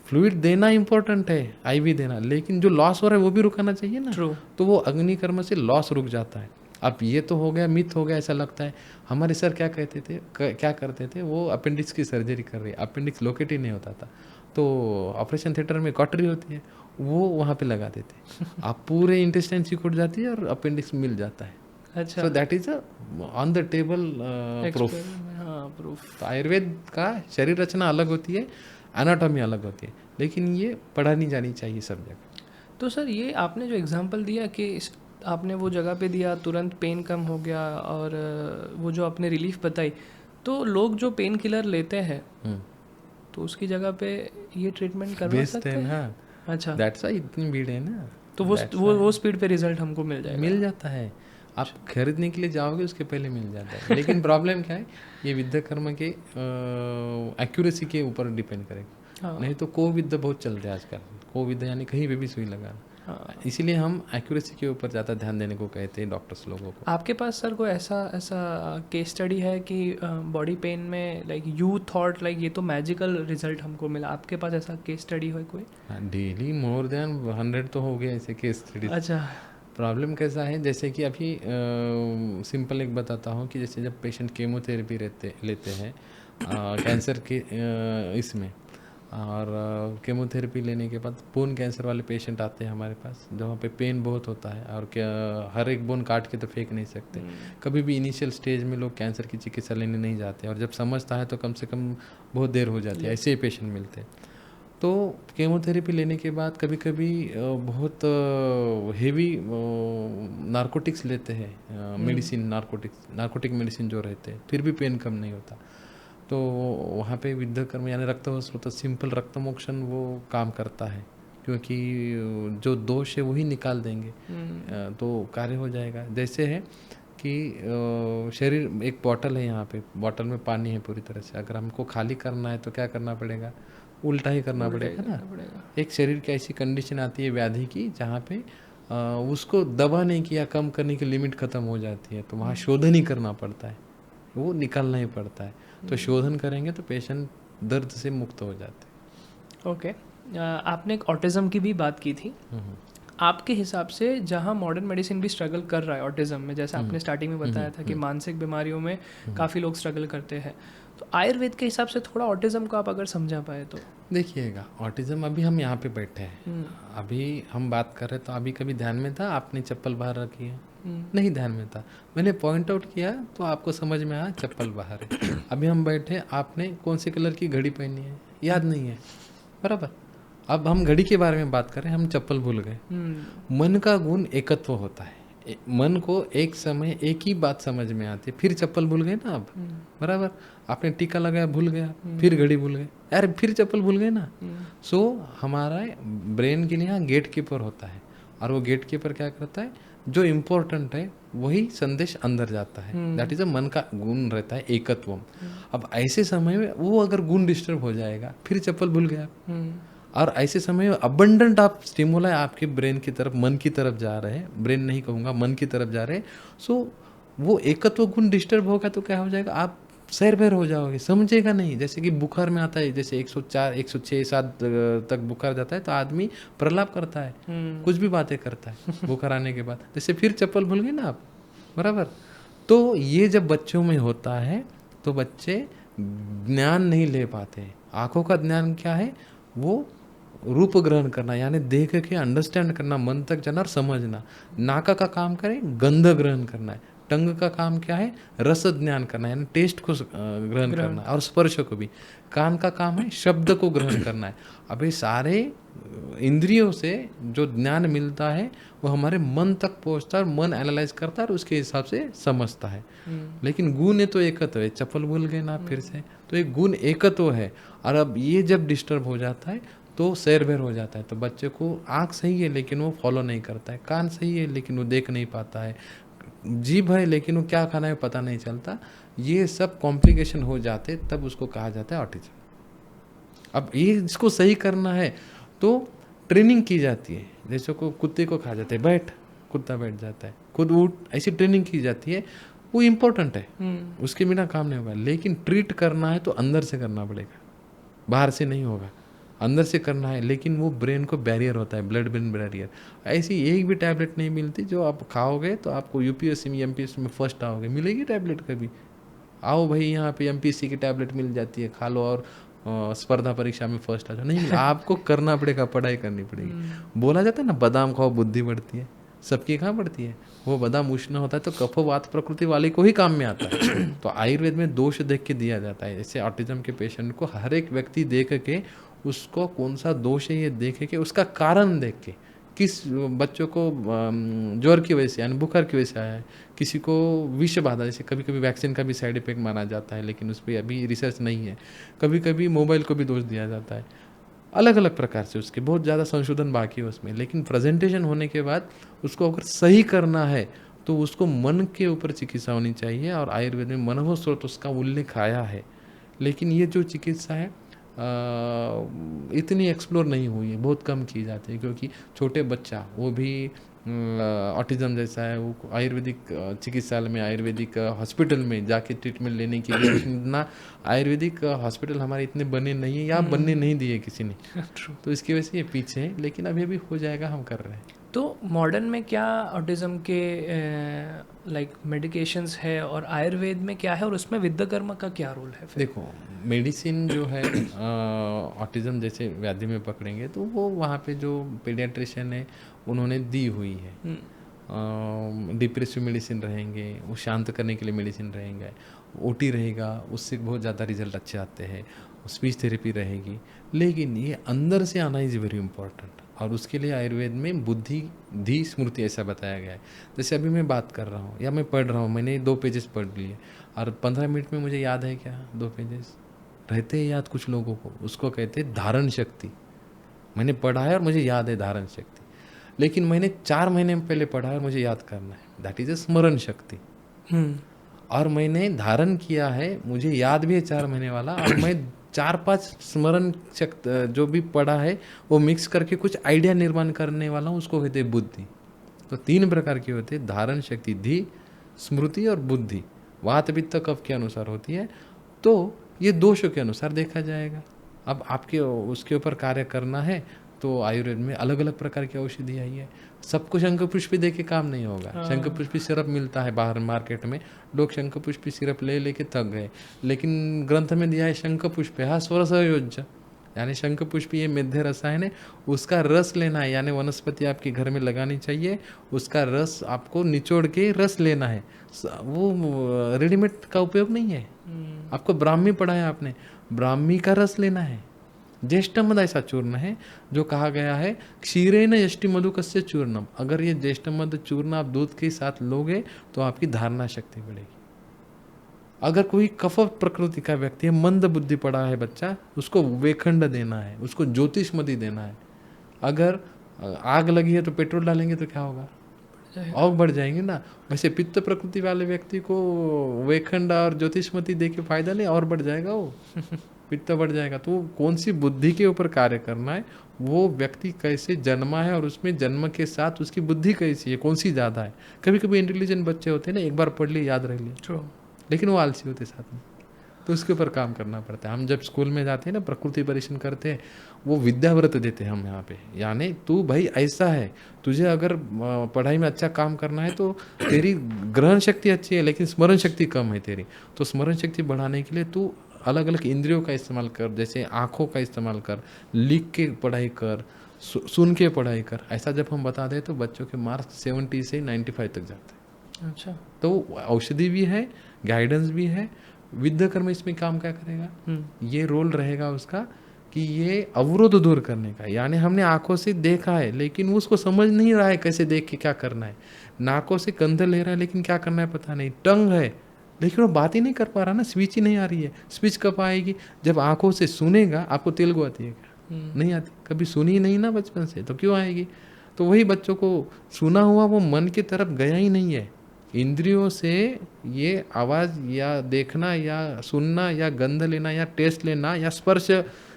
फ्लूइड देना इम्पोर्टेंट है, आईवी देना, लेकिन जो लॉस हो रहा है वो भी रुकाना चाहिए ना। True. तो वो अग्निकर्म से लॉस रुक जाता है। अब ये तो हो गया, मिथ हो गया, ऐसा लगता है। हमारे सर क्या कहते थे, क्या करते थे, वो अपेंडिक्स की सर्जरी कर रही है, अपेंडिक्स लोकेट ही नहीं होता था, तो ऑपरेशन थिएटर में कॉटरी होती है, वो वहाँ पे लगा देते आप पूरे इंटेस्टाइन सिकुड़ जाती है और अपेंडिक्स मिल जाता है। अच्छा, so that is on the table proof. Ayurveda का शरीर रचना अलग होती है, एनाटॉमी अलग होती है, लेकिन ये पढ़ानी जानी चाहिए सब जगह।
तो सर ये आपने जो एग्जांपल दिया कि आपने वो जगह पे दिया, तुरंत पेन कम हो गया, और वो जो आपने रिलीफ बताई, तो लोग जो पेन किलर लेते हैं तो उसकी जगह पे ये ट्रीटमेंट करवा सकते हैं
ना।
अच्छा,
दैट्स व्हाई इतनी भीड़ है ना।
तो वो स्पीड पे रिजल्ट हमको मिल
जाता है। आप खरीदने के लिए जाओगे उसके पहले मिल जाता है। लेकिन प्रॉब्लम क्या है, ये विद्या कर्म के एक्यूरेसी के ऊपर डिपेंड करेगा।
हाँ।
नहीं तो को विद्या बहुत चलते हैं आजकल, को विद्या यानी कहीं पे भी सुई लगा।
हाँ।
इसीलिए हम एक्यूरेसी के ऊपर ज़्यादा ध्यान देने को कहते हैं डॉक्टर्स लोगों को।
आपके पास सर कोई ऐसा केस स्टडी है कि बॉडी पेन में लाइक यू थॉट लाइक ये तो मैजिकल रिजल्ट हमको मिला, आपके पास ऐसा केस स्टडी है कोई?
डेली मोर देन 100 तो हो गए ऐसे केस स्टडी।
अच्छा।
प्रॉब्लम कैसा है, जैसे कि अभी सिंपल एक बताता हूँ कि जैसे जब पेशेंट केमोथेरेपी लेते हैं कैंसर के इसमें, और केमोथेरेपी लेने के बाद बोन कैंसर वाले पेशेंट आते हैं हमारे पास, जहाँ पे पेन बहुत होता है और क्या हर एक बोन काट के तो फेंक नहीं सकते। कभी भी इनिशियल स्टेज में लोग कैंसर की चिकित्सा लेने नहीं जाते, और जब समझता है तो कम से कम बहुत देर हो जाती है, ऐसे ही पेशेंट मिलते हैं। तो केमोथेरेपी लेने के बाद कभी कभी बहुत हेवी नारकोटिक्स लेते हैं, मेडिसिन, नारकोटिक मेडिसिन जो रहते हैं, फिर भी पेन कम नहीं होता। तो वहाँ पे विद्या कर्म यानी रक्त सिंपल रक्त मोक्षण वो काम करता है, क्योंकि जो दोष है वही निकाल देंगे तो कार्य हो जाएगा। जैसे है कि शरीर एक बॉटल है, यहाँ पे बॉटल में पानी है पूरी तरह से, अगर हमको खाली करना है तो क्या करना पड़ेगा, उल्टा ही करना पड़ेगा ना। एक शरीर की ऐसी कंडीशन आती है व्याधि की जहाँ पे उसको दबाने की या कम करने की लिमिट खत्म हो जाती है, तो वहाँ शोधन ही करना पड़ता है, वो निकालना ही पड़ता है। तो शोधन करेंगे तो पेशेंट दर्द से मुक्त हो जाते हैं।
ओके। आपने एक ऑटिज्म की भी बात की थी, आपके हिसाब से जहाँ मॉडर्न मेडिसिन भी स्ट्रगल कर रहा है ऑटिज्म में, जैसे आपने स्टार्टिंग में बताया था कि मानसिक बीमारियों में काफ़ी लोग स्ट्रगल करते हैं, तो आयुर्वेद के हिसाब से थोड़ा ऑटिज्म को आप अगर समझा पाए तो?
देखिएगा, ऑटिज्म अभी हम यहाँ पे बैठे हैं, अभी हम बात कर रहे हैं, तो अभी कभी ध्यान में था आपने चप्पल बाहर रखी है? नहीं ध्यान में था, मैंने पॉइंट आउट किया तो आपको समझ में आया चप्पल बाहर है। अभी हम बैठे, आपने कौन से कलर की घड़ी पहनी है याद नहीं है, बराबर। अब हम घड़ी के बारे में बात करें, हम चप्पल भूल गए। मन का गुण एकत्व होता है, मन को एक समय एक ही बात समझ में आती है, फिर चप्पल भूल गए ना अब, बराबर। आपने टीका लगाया भूल गया, फिर घड़ी भूल गए, यार फिर चप्पल भूल गए ना। सो हमारा ब्रेन के लिए यहाँ गेट कीपर होता है, और वो गेट कीपर क्या करता है, जो इम्पोर्टेंट है वही संदेश अंदर जाता है, दैट इज अ मन का गुण रहता है एकत्व। अब ऐसे समय में वो अगर गुण डिस्टर्ब हो जाएगा, फिर चप्पल भूल गया, और ऐसे समय में अबंडेंट आप स्टिमुला आपके ब्रेन की तरफ, मन की तरफ जा रहे हैं, ब्रेन नहीं कहूँगा, मन की तरफ जा रहे हैं, सो वो एकत्व गुण डिस्टर्ब होगा तो क्या हो जाएगा, आप सैर भैर हो जाओगे, समझेगा नहीं। जैसे कि बुखार में आता है, जैसे 104, 106, 7 तक बुखार जाता है तो आदमी प्रलाप करता है, कुछ भी बातें करता है बुखार आने के बाद, जैसे फिर चप्पल भूल गए ना आप, बराबर। तो ये जब बच्चों में होता है तो बच्चे ज्ञान नहीं ले पाते। आंखों का ज्ञान क्या है, वो रूप ग्रहण करना, यानी देख के अंडरस्टैंड करना, मन तक जाना और समझना। नाका का काम करें गंध ग्रहण करना है, टंग का काम क्या है, रस ज्ञान करना है, यानी टेस्ट को ग्रहण करना है, और स्पर्श को भी। कान का काम है शब्द को ग्रहण करना है। अब ये सारे इंद्रियों से जो ज्ञान मिलता है वो हमारे मन तक पहुंचता है, और मन एनालाइज करता है और उसके हिसाब से समझता है। लेकिन गुण तो एकत्व है, चप्पल भूल गए ना फिर से, तो एक गुण एकत्व है। और अब ये जब डिस्टर्ब हो जाता है तो सैर भैर हो जाता है। तो बच्चे को आँख सही है लेकिन वो फॉलो नहीं करता है, कान सही है लेकिन वो देख नहीं पाता है, जीभ है लेकिन वो क्या खाना है पता नहीं चलता। ये सब कॉम्प्लिकेशन हो जाते, तब उसको कहा जाता है ऑटिज्म। अब ये इसको सही करना है तो ट्रेनिंग की जाती है। जैसे को कुत्ते को कहा जाता है बैठ, कुत्ता बैठ जाता है, खुद उठ, ऐसी ट्रेनिंग की जाती है। वो इम्पोर्टेंट है, उसके बिना काम नहीं होगा। लेकिन ट्रीट करना है तो अंदर से करना पड़ेगा, बाहर से नहीं होगा, अंदर से करना है। लेकिन वो ब्रेन को बैरियर होता है, ब्लड ब्रेन बैरियर। ऐसी एक भी टैबलेट नहीं मिलती जो आप खाओगे तो आपको यूपीएससी में एमपीएससी में फर्स्ट आओगे। मिलेगी टैबलेट कभी? आओ भाई यहाँ पे एमपीएससी की टैबलेट मिल जाती है, खा लो और स्पर्धा परीक्षा में फर्स्ट आ जाओ। नहीं, आपको करना पड़ेगा, पढ़ाई करनी पड़ेगी। बोला जाता है ना बादाम खाओ बुद्धि बढ़ती है, सबकी कहाँ पड़ती है। वो बादाम उष्ण होता है तो कफ वात प्रकृति वाले को ही काम में आता है। तो आयुर्वेद में दोष देख के दिया जाता है। जैसे ऑटिज्म के पेशेंट को हर एक व्यक्ति देख के उसको कौन सा दोष है ये देख के उसका कारण देख के, किस बच्चों को ज्वर की वजह से यानी बुखार की वजह से आया है, किसी को विष बाधा, जैसे कभी कभी वैक्सीन का भी साइड इफेक्ट माना जाता है लेकिन उस पर अभी रिसर्च नहीं है, कभी कभी मोबाइल को भी दोष दिया जाता है, अलग अलग प्रकार से उसके बहुत ज़्यादा संशोधन बाकी है उसमें। लेकिन प्रेजेंटेशन होने के बाद उसको अगर सही करना है तो उसको मन के ऊपर चिकित्सा होनी चाहिए, और आयुर्वेद में मनोह स्रोत उसका उल्लेख आया है। लेकिन ये जो चिकित्सा है इतनी एक्सप्लोर नहीं हुई है, बहुत कम की जाती है, क्योंकि छोटे बच्चा वो भी ऑटिज्म जैसा है, वो आयुर्वेदिक चिकित्सालय में आयुर्वेदिक हॉस्पिटल में जाके ट्रीटमेंट लेने के लिए इतना आयुर्वेदिक हॉस्पिटल हमारे इतने बने नहीं है या बनने नहीं दिए किसी ने, तो इसकी वजह से ये पीछे है। लेकिन अभी अभी हो जाएगा, हम कर रहे हैं।
तो मॉडर्न में क्या ऑटिज्म के लाइक मेडिकेशंस है और आयुर्वेद में क्या है, और उसमें विद्याकर्मा का क्या रोल है फिर?
देखो मेडिसिन जो है ऑटिज्म जैसे व्याधि में पकड़ेंगे तो वो वहाँ पे जो पीडियाट्रिशियन है उन्होंने दी हुई है। डिप्रेसिव मेडिसिन रहेंगे, वो शांत करने के लिए मेडिसिन रहेंगे, ओटी रहेगा, उससे बहुत ज़्यादा रिजल्ट अच्छे आते हैं, स्पीच थेरेपी रहेगी। लेकिन ये अंदर से आना इज़ वेरी इंपॉर्टेंट, और उसके लिए आयुर्वेद में बुद्धि धी स्मृति ऐसा बताया गया है। जैसे अभी मैं बात कर रहा हूँ या मैं पढ़ रहा हूँ, मैंने 2 पेजेस पढ़ लिए और 15 मिनट में मुझे याद है क्या? 2 पेजेस रहते हैं याद कुछ लोगों को, उसको कहते हैं धारण शक्ति। मैंने पढ़ा है और मुझे याद है धारण शक्ति, लेकिन मैंने 4 महीने पहले पढ़ा है और मुझे याद करना है, दैट इज ए स्मरण शक्ति। और मैंने धारण किया है, मुझे याद भी है 4 महीने वाला, और मैं 4-5 स्मरण शक्ति जो भी पढ़ा है वो मिक्स करके कुछ आइडिया निर्माण करने वाला हूँ, उसको कहते हैं बुद्धि। तो 3 प्रकार की होती है, धारण शक्ति, धी, स्मृति और बुद्धि। वात पित्त कफ के अनुसार होती है, तो ये दोषों के अनुसार देखा जाएगा। अब आपके उसके ऊपर कार्य करना है तो आयुर्वेद में अलग अलग प्रकार की औषधि आई है। सबको शंख पुष्पी दे के काम नहीं होगा। शंख पुष्पी सिरप मिलता है बाहर मार्केट में, लोग शंख पुष्पी सिरप ले लेके थक गए, लेकिन ग्रंथ में दिया है शंख पुष्प स्वरसयोज्य, यानी शंख पुष्पी ये मेध्य रसायन है, उसका रस लेना है, यानी वनस्पति आपके घर में लगानी चाहिए, उसका रस आपको निचोड़ के रस लेना है। वो रेडीमेड का उपयोग नहीं है। आपको ब्राह्मी पढ़ा है आपने, ब्राह्मी का रस लेना है। ज्येष्ठमद ऐसा चूर्ण है जो कहा गया है क्षीरेण यष्टि मधुकस्य चूर्णम। अगर ये ज्येष्ठमद चूर्ण आप दूध के साथ लोगे तो आपकी धारणा शक्ति बढ़ेगी। अगर कोई कफ प्रकृति का व्यक्ति है, मंद बुद्धि पड़ा है बच्चा, उसको वेखंड देना है, उसको ज्योतिषमदी देना है। अगर आग लगी है तो पेट्रोल डालेंगे तो क्या होगा? आग बढ़ जाएंगे ना। वैसे पित्त प्रकृति वाले व्यक्ति को वेखंड और ज्योतिषमती दे के फायदा नहीं, और बढ़ जाएगा वो पित्त बढ़ जाएगा। तो कौन सी बुद्धि के ऊपर कार्य करना है, वो व्यक्ति कैसे जन्मा है और उसमें जन्म के साथ उसकी बुद्धि कैसी है, कौन सी ज़्यादा है। कभी कभी इंटेलिजेंट बच्चे होते हैं ना, एक बार पढ़ लिए याद रह लिए, लेकिन वो आलसी होते साथ में, तो उसके ऊपर काम करना पड़ता है। हम जब स्कूल में जाते हैं ना, प्रकृति परीक्षण करते हैं, वो विद्याव्रत देते हैं हम यहाँ पे, यानी तू भाई ऐसा है, तुझे अगर पढ़ाई में अच्छा काम करना है तो तेरी ग्रहण शक्ति अच्छी है लेकिन स्मरण शक्ति कम है तेरी, तो स्मरण शक्ति बढ़ाने के लिए तू अलग अलग इंद्रियों का इस्तेमाल कर, जैसे आँखों का इस्तेमाल कर, लिख के पढ़ाई कर, सुन के पढ़ाई कर। ऐसा जब हम बता दें तो बच्चों के मार्क्स 70 से 95 तक जाते हैं। अच्छा, तो औषधि भी है, गाइडेंस भी है। विद्याकर्म इसमें काम क्या करेगा? ये रोल रहेगा उसका कि ये अवरोध दूर करने का, यानी हमने आंखों से देखा है लेकिन उसको समझ नहीं रहा है कैसे देख के क्या करना है। नाकों से गंध ले रहा है लेकिन क्या करना है पता नहीं। टंग है लेकिन वो बात ही नहीं कर पा रहा ना, स्पीच ही नहीं आ रही है। स्पीच कब आएगी? जब आंखों से सुनेगा। आपको तेलुगु आती है क्या? नहीं आती, कभी सुनी नहीं ना बचपन से, तो क्यों आएगी? तो वही बच्चों को सुना हुआ वो मन की तरफ गया ही नहीं है। इंद्रियों से ये आवाज़ या देखना या सुनना या गंध लेना या टेस्ट लेना या स्पर्श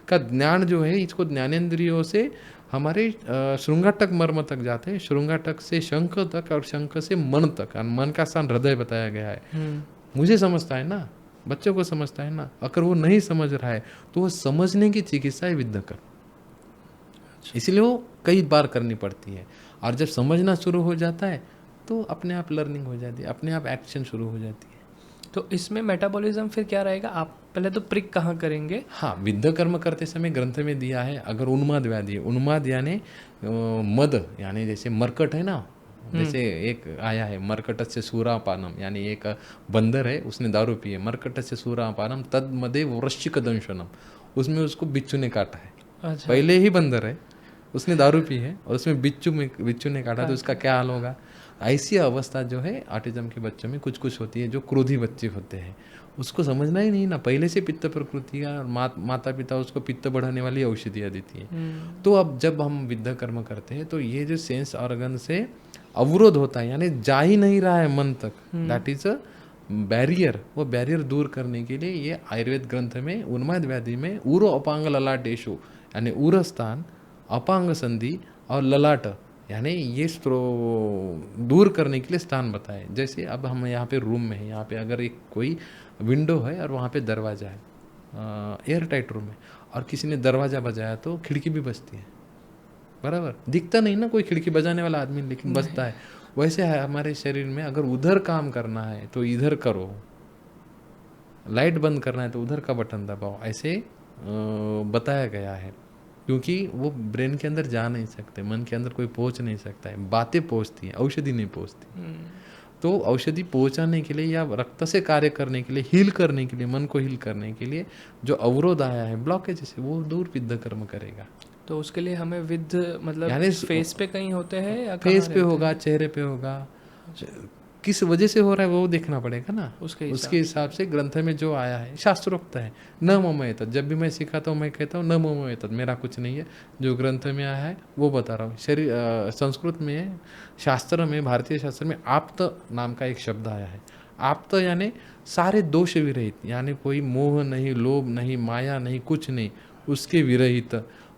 का ज्ञान जो है, इसको ज्ञानेंद्रियों से हमारे श्रृंगाटक मर्म तक जाते हैं, श्रृंगाटक से शंख तक और शंख से मन तक, और मन का स्थान हृदय बताया गया है। मुझे समझता है ना, बच्चों को समझता है ना। अगर वो नहीं समझ रहा है तो वो समझने की चिकित्सा है विद्याकर्म। इसलिए वो कई बार करनी पड़ती है, और जब समझना शुरू हो जाता है तो अपने आप लर्निंग हो जाती है, अपने आप एक्शन शुरू हो जाती है।
तो इसमें मेटाबॉलिज्म फिर क्या रहेगा? आप पहले तो प्रिक कहाँ करेंगे?
हाँ, विद्याकर्म करते समय ग्रंथ में दिया है, अगर उन्माद व्याधि है, उन्माद यानी मद, यानी जैसे मरकट है ना, जैसे एक आया है मर्कटस्य सूरापानम, यानी एक बंदर है, उसने दारू पी है, मर्कटस्य सूरापानम तद मदे वृश्चिक दंशनम, उसमें उसको बिच्छू ने काटा है।
अच्छा।
पहले ही बंदर है, उसने दारू पी है और उसमें बिच्छू ने काटा, तो उसका क्या हाल होगा। ऐसी अवस्था जो है ऑटिज्म के बच्चों में कुछ कुछ होती है। जो क्रोधी बच्चे होते हैं उसको समझना ही नहीं ना, पहले से पित्त प्रकृति का, और माता पिता उसको पित्त बढ़ाने वाली औषधियाँ देती हैं। तो अब जब हम विद्या कर्म करते हैं तो ये जो सेंस ऑर्गन से अवरोध होता है, यानी जा ही नहीं रहा है मन तक, दैट इज अ बैरियर। वो बैरियर दूर करने के लिए ये आयुर्वेद ग्रंथ में उन्माद व्याधि में उरो अपांग ललाटेशु, यानी उर स्थान, अपांग संधि और ललाट, यानी ये दूर करने के लिए स्थान बताए। जैसे अब हम यहाँ पे रूम में है, यहाँ पे अगर एक कोई विंडो है और वहाँ पे दरवाज़ा है, एयर टाइट रूम है, और किसी ने दरवाज़ा बजाया तो खिड़की भी बजती है, बराबर। दिखता नहीं ना कोई खिड़की बजाने वाला आदमी, लेकिन बजता है। वैसे है हमारे शरीर में, अगर उधर काम करना है तो इधर करो, लाइट बंद करना है तो उधर का बटन दबाओ, ऐसे बताया गया है। क्योंकि वो ब्रेन के अंदर जा नहीं सकते, मन के अंदर कोई पहुंच नहीं सकता है, बातें पहुंचती हैं, औषधि नहीं पहुंचती। तो औषधि पहुंचाने के लिए या रक्त से कार्य करने के लिए, हील करने के लिए, मन को हील करने के लिए जो अवरोध आया है, ब्लॉकेज से, वो दूर विद्या कर्म करेगा।
तो उसके लिए हमें विद मतलब यानी फेस पे कहीं होते हैं या
फेस पे होगा, चेहरे पे होगा, किस वजह से हो रहा है वो देखना पड़ेगा ना। उसके हिसाब से ग्रंथ में जो आया है शास्त्रोक्त है। न मम एतत्, जब भी मैं सिखाता हूँ मैं कहता हूँ न मम एतत्, मेरा कुछ नहीं है, जो ग्रंथ में आया है वो बता रहा हूँ। शरीर संस्कृत में, शास्त्र में, भारतीय शास्त्र में आप्त नाम का एक शब्द आया है। आप्त यानी सारे दोष विरहित, यानी कोई मोह नहीं, लोभ नहीं, माया नहीं, कुछ नहीं, उसके विरहित,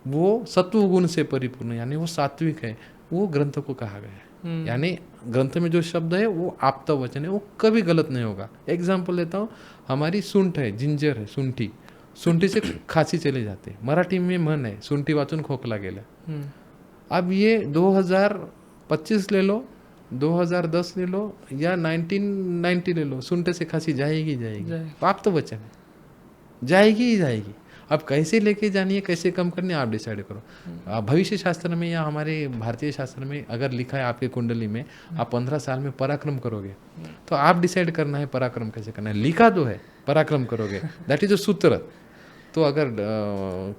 वो सत्व गुण से परिपूर्ण, यानी वो सात्विक है, वो ग्रंथ को कहा गया है। यानी ग्रंथ में जो शब्द है वो आप्त वचन है, वो कभी गलत नहीं होगा। एग्जाम्पल लेता हूँ, हमारी सूंठ है, जिंजर है, सुंठी, सुंठी से खांसी चली जाती है। मराठी में मन है, सुंठी वाचून खोकला गेला। अब ये 2025 ले लो, 2010 ले लो, या 1990 ले लो, सुंठे से खांसी जाएगी आप्त वचन है, जाएगी ही जाएगी। अब कैसे लेके जानी है, कैसे कम करनी है, आप डिसाइड करो। भविष्य शास्त्र में या हमारे भारतीय शास्त्र में अगर लिखा है आपके कुंडली में, आप 15 साल में पराक्रम करोगे, तो आप डिसाइड करना है पराक्रम कैसे करना है। लिखा तो है पराक्रम करोगे, दैट इज अ सूत्र। तो अगर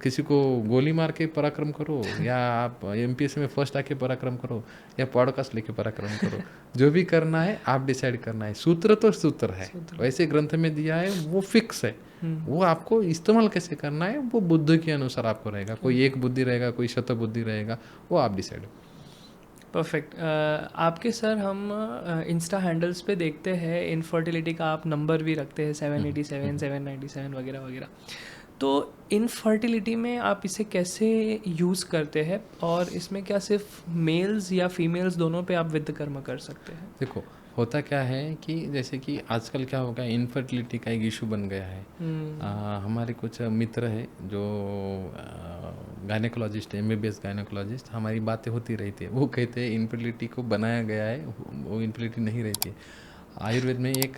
किसी को गोली मार के पराक्रम करो, या आप एमपीएससी में फर्स्ट आके पराक्रम करो, या पॉडकास्ट लेके पराक्रम करो, जो भी करना है आप डिसाइड करना है। सूत्र तो सूत्र है, वैसे ग्रंथ में दिया है वो फिक्स है, वो आपको इस्तेमाल कैसे करना है वो बुद्ध के अनुसार आपको रहेगा। कोई एक बुद्धि रहेगा, कोई शत बुद्धि रहेगा, वो आप डिसाइड।
परफेक्ट। आपके सर हम इंस्टा हैंडल्स पे देखते हैं इनफर्टिलिटी का आप नंबर भी रखते हैं 787, 797 वगैरह वगैरह। तो इनफर्टिलिटी में आप इसे कैसे यूज़ करते हैं, और इसमें क्या सिर्फ मेल्स या फीमेल्स दोनों पे आप विद्या कर्म कर सकते हैं?
देखो होता क्या है कि जैसे कि आजकल क्या हो गया, इनफर्टिलिटी का एक इशू बन गया है। हमारे कुछ मित्र हैं जो गायनेकोलॉजिस्ट है, MBBS गायनेकोलॉजिस्ट, हमारी बातें होती रहती है। वो कहते हैं इनफर्टिलिटी को बनाया गया है, वो इनफर्टिलिटी नहीं रहती है। आयुर्वेद में एक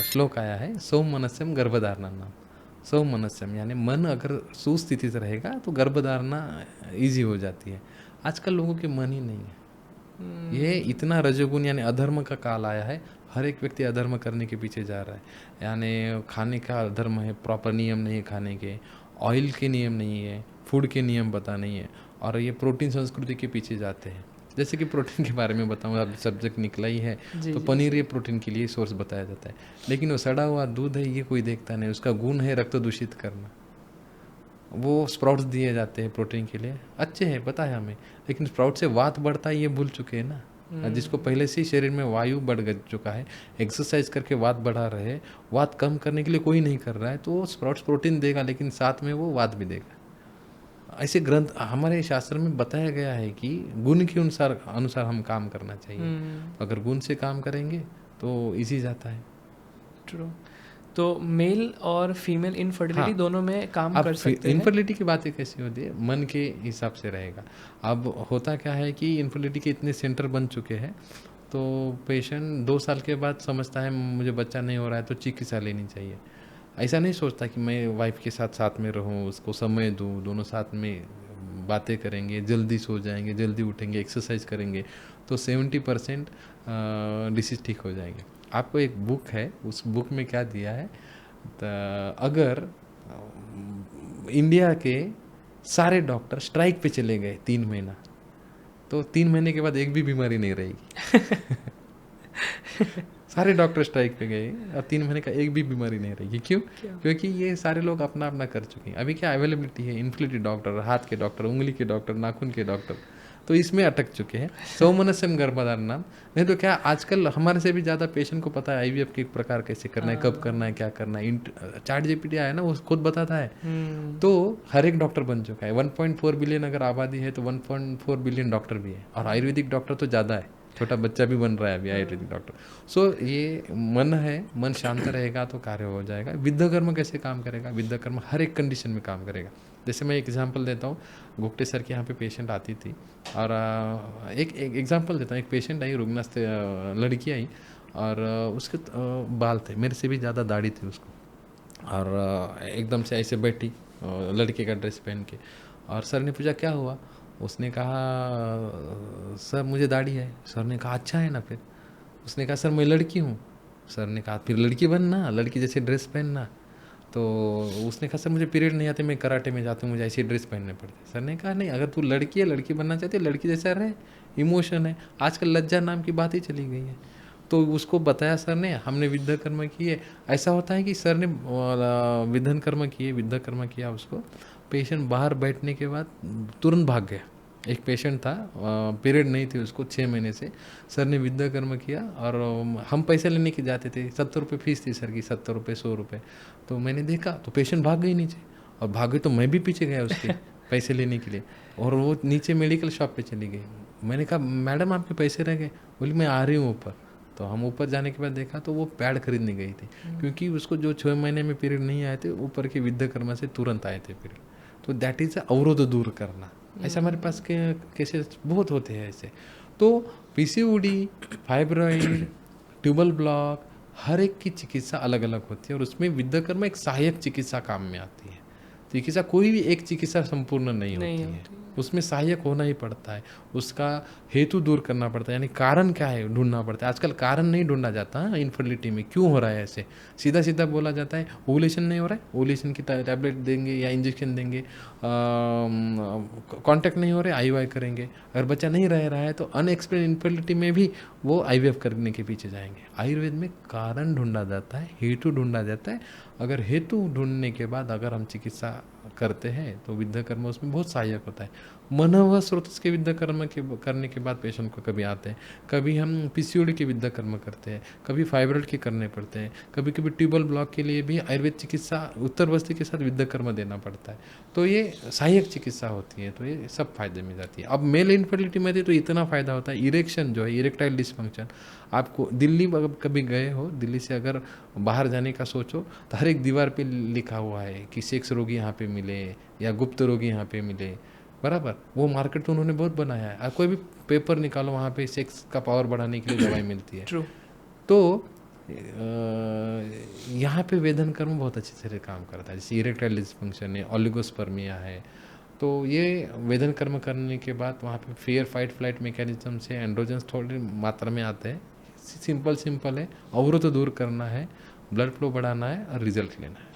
श्लोक आया है, सौमनस्यम गर्भधारणा नाम। सौमनस्यम यानी मन अगर सुस्थिति से रहेगा तो गर्भधारणा ईजी हो जाती है। आजकल लोगों के मन ही नहीं है। ये इतना रजोगुण यानी अधर्म का काल आया है, हर एक व्यक्ति अधर्म करने के पीछे जा रहा है। यानी खाने का अधर्म है, प्रॉपर नियम नहीं है खाने के, ऑयल के नियम नहीं है, फूड के नियम पता नहीं है, और ये प्रोटीन संस्कृति के पीछे जाते हैं। जैसे कि प्रोटीन के बारे में बताऊँ, अब सब्जेक्ट निकला ही है, तो पनीर ये प्रोटीन के लिए सोर्स बताया जाता है, लेकिन वो सड़ा हुआ दूध है ये कोई देखता नहीं। उसका गुण है रक्त दूषित करना। वो स्प्राउट्स दिए जाते हैं प्रोटीन के लिए, अच्छे हैं पता है हमें, लेकिन स्प्राउट से वात बढ़ता है ये भूल चुके हैं ना। जिसको पहले से ही शरीर में वायु बढ़ चुका है, एक्सरसाइज करके वात बढ़ा रहे, वात कम करने के लिए कोई नहीं कर रहा है, तो स्प्राउट्स प्रोटीन देगा लेकिन साथ में वो वात भी देगा। ऐसे ग्रंथ हमारे शास्त्र में बताया गया है कि गुण के अनुसार हम काम करना चाहिए। अगर गुण से काम करेंगे तो इजी जाता है।
ट्रू। तो मेल और फीमेल इनफर्टिलिटी दोनों में काम कर सकते हैं।
इनफर्टिलिटी की बातें कैसी होती है, मन के हिसाब से रहेगा। अब होता क्या है कि इनफर्टिलिटी के इतने सेंटर बन चुके हैं, तो पेशेंट 2 साल के बाद समझता है मुझे बच्चा नहीं हो रहा है तो चिकित्सा लेनी चाहिए। ऐसा नहीं सोचता कि मैं वाइफ के साथ में रहूं, उसको समय दूं, दोनों साथ में बातें करेंगे, जल्दी सो जाएंगे, जल्दी उठेंगे, एक्सरसाइज करेंगे, तो 70% डिसीज ठीक हो जाएंगे। आपको एक बुक है, उस बुक में क्या दिया है, अगर इंडिया के सारे डॉक्टर स्ट्राइक पे चले गए 3 महीना, तो 3 महीने के बाद एक भी बीमारी नहीं रहेगी। सारे डॉक्टर स्ट्राइक पे गए और 3 महीने का एक भी बीमारी नहीं रहेगी। क्यों? क्योंकि ये सारे लोग अपना अपना कर चुके हैं। अभी क्या अवेलेबिलिटी है, इन्फिनिटी डॉक्टर, हाथ के डॉक्टर, उंगली के डॉक्टर, नाखून के डॉक्टर, तो इसमें अटक चुके हैं। सौमनस्यम गर्भधारणम, नहीं तो क्या आजकल हमारे से भी ज़्यादा पेशेंट को पता है आईवीएफ के प्रकार कैसे करना है, कब करना है, क्या करना है। चैट जीपीटी आया ना, वो खुद बताता है। तो हर एक डॉक्टर बन चुका है। 1.4 बिलियन अगर आबादी है तो 1.4 बिलियन डॉक्टर भी है, और आयुर्वेदिक डॉक्टर तो ज़्यादा है, छोटा बच्चा भी बन रहा है अभी आयुर्वेदिक डॉक्टर। सो ये मन है, मन शांत रहेगा तो कार्य हो जाएगा। विद्याकर्म कैसे काम करेगा? विद्याकर्म हर एक कंडीशन में काम करेगा। जैसे मैं एक एग्जांपल देता हूँ, गुप्ते सर के यहाँ पे पेशेंट आती थी, और एक एग्जांपल देता हूँ। एक पेशेंट आई, रुग्ना से लड़की आई, और उसके बाल थे, मेरे से भी ज़्यादा दाढ़ी थी उसको, और एकदम से ऐसे बैठी लड़के का ड्रेस पहन के, और सर ने पूछा क्या हुआ? उसने कहा सर मुझे दाढ़ी है। सर ने कहा अच्छा है ना फिर। उसने कहा सर मैं लड़की हूँ। सर ने कहा फिर लड़की बनना, लड़की जैसे ड्रेस पहनना। तो उसने कहा सर मुझे पीरियड नहीं आते, मैं कराटे में जाता हूँ, मुझे ऐसी ड्रेस पहनने पड़ते। सर ने कहा नहीं, अगर तू लड़की है, लड़की बनना चाहती है, लड़की जैसा रहे, इमोशन है। आजकल लज्जा नाम की बात ही चली गई है। तो उसको बताया सर ने, हमने विद्याकर्म किए। ऐसा होता है कि सर ने विद्याकर्म किया उसको, पेशेंट बाहर बैठने के बाद तुरंत भाग गया। एक पेशेंट था, पीरियड नहीं थी उसको 6 महीने से, सर ने विद्याकर्म किया, और हम पैसे लेने के जाते थे, 70 रुपये फीस थी सर की, 70 रुपये 100 रुपये। तो मैंने देखा तो पेशेंट भाग गई नीचे, और भागे तो मैं भी पीछे गया उसके पैसे लेने के लिए, और वो नीचे मेडिकल शॉप पे चली गई। मैंने कहा मैडम आपके पैसे रह गए? बोली मैं आ रही हूँ ऊपर। तो हम ऊपर जाने के बाद देखा तो वो पैड खरीदने गई थी, क्योंकि उसको जो 6 महीने में पीरियड नहीं आए थे, ऊपर के विद्याकर्मा से तुरंत आए थे पीरियड। तो दैट इज़ अवरोध दूर करना। ऐसा हमारे पास के केसेस बहुत होते हैं ऐसे। तो पीसीओडी, फाइब्रॉइड, ट्यूबल ब्लॉक, हर एक की चिकित्सा अलग अलग होती है, और उसमें विद्याकर्म एक सहायक चिकित्सा काम में आती है। चिकित्सा कोई भी एक चिकित्सा संपूर्ण नहीं होती है, उसमें सहायक होना ही पड़ता है, उसका हेतु दूर करना पड़ता है, यानी कारण क्या है ढूंढना पड़ता है। आजकल कारण नहीं ढूंढा जाता है इनफर्टिलिटी में, क्यों हो रहा है ऐसे, सीधा सीधा बोला जाता है ओवुलेशन नहीं हो रहा है, ओवुलेशन की टैबलेट देंगे या इंजेक्शन देंगे, कांटेक्ट नहीं हो रहे IUI करेंगे। अगर बच्चा नहीं रह रहा है तो अनएक्सप्लेन इनफर्टिलिटी में भी वो IVF करने के पीछे जाएंगे। आयुर्वेद में कारण ढूंढा जाता है, हेतु ढूंढा जाता है। अगर हेतु ढूंढने के बाद अगर हम चिकित्सा करते हैं तो विद्याकर्म उसमें बहुत सहायक होता है। मन व स्रोत के विद्याकर्म के करने के बाद पेशेंट को कभी आते हैं, कभी हम PCOD के विद्याकर्म करते हैं, कभी फाइब्रॉइड के करने पड़ते हैं, कभी कभी ट्यूबल ब्लॉक के लिए भी आयुर्वेद चिकित्सा उत्तर बस्ती के साथ विद्याकर्म देना पड़ता है। तो ये सहायक चिकित्सा होती है, तो ये सब फायदे में जाती है। अब मेल इनफर्टिलिटी में तो इतना फ़ायदा होता है, इरेक्शन जो है, इरेक्टाइल डिसफंक्शन। आपको दिल्ली कभी गए हो, दिल्ली से अगर बाहर जाने का सोचो तो हर एक दीवार पे लिखा हुआ है कि सेक्स रोगी यहाँ पे मिले या गुप्त रोगी यहाँ पे मिले, बराबर। वो मार्केट तो उन्होंने बहुत बनाया है। कोई भी पेपर निकालो, वहाँ पे सेक्स का पावर बढ़ाने के लिए दवाई मिलती है।
True.
तो यहाँ पे वेदन कर्म बहुत अच्छे से काम करता है। जैसे इरेक्टाइल डिसफंक्शन है, ओलिगोस्पर्मिया है, तो ये वेदन कर्म करने के बाद वहाँ पे फेयर फाइट फ्लाइट मैकेनिज्म से एंड्रोजन्स थोड़ी मात्रा में आते हैं। सिंपल है, अवरोध दूर करना है, ब्लड फ्लो बढ़ाना है और रिजल्ट लेना है।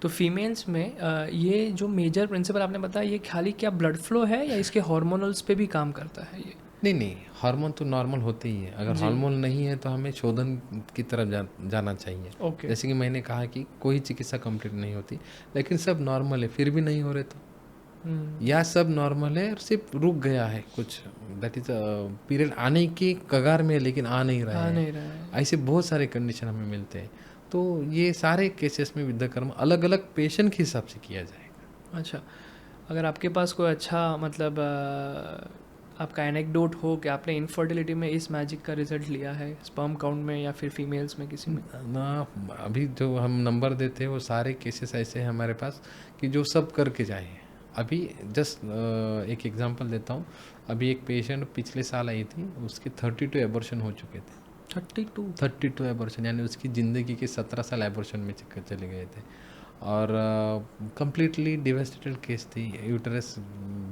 तो फीमेल्स में ये जो मेजर प्रिंसिपल आपने बताया, ये खाली क्या ब्लड फ्लो है या इसके हार्मोनल्स पे भी काम करता है ये?
नहीं, हार्मोन तो नॉर्मल होते ही है। अगर हार्मोन नहीं है तो हमें शोधन की तरफ जाना चाहिए।
Okay.
जैसे कि मैंने कहा कि कोई चिकित्सा कंप्लीट नहीं होती, लेकिन सब नॉर्मल है फिर भी नहीं हो रहे तो या सब नॉर्मल है और सिर्फ रुक गया है कुछ, दैट इज पीरियड आने की कगार में लेकिन आ नहीं रहा है। ऐसे बहुत सारे कंडीशन हमें मिलते हैं। तो ये सारे केसेस में विद्याकर्म अलग अलग पेशेंट के हिसाब से किया जाएगा।
अच्छा, अगर आपके पास कोई अच्छा मतलब आपका एनेक्डोट हो कि आपने इनफर्टिलिटी में इस मैजिक का रिजल्ट लिया है, स्पर्म काउंट में या फिर फीमेल्स में किसी में?
ना, अभी जो हम नंबर देते हैं वो सारे केसेस ऐसे हैं हमारे पास कि जो सब करके जाए। अभी जस्ट एक एग्जांपल देता हूँ। अभी एक पेशेंट पिछले साल आई थी, उसके 32 एबॉर्शन हो चुके थे। 32 एबॉर्शन, यानी उसकी ज़िंदगी के 17 साल एबॉर्शन में चले गए थे। और कंप्लीटली डिवेस्टेटेड केस थी। यूटरस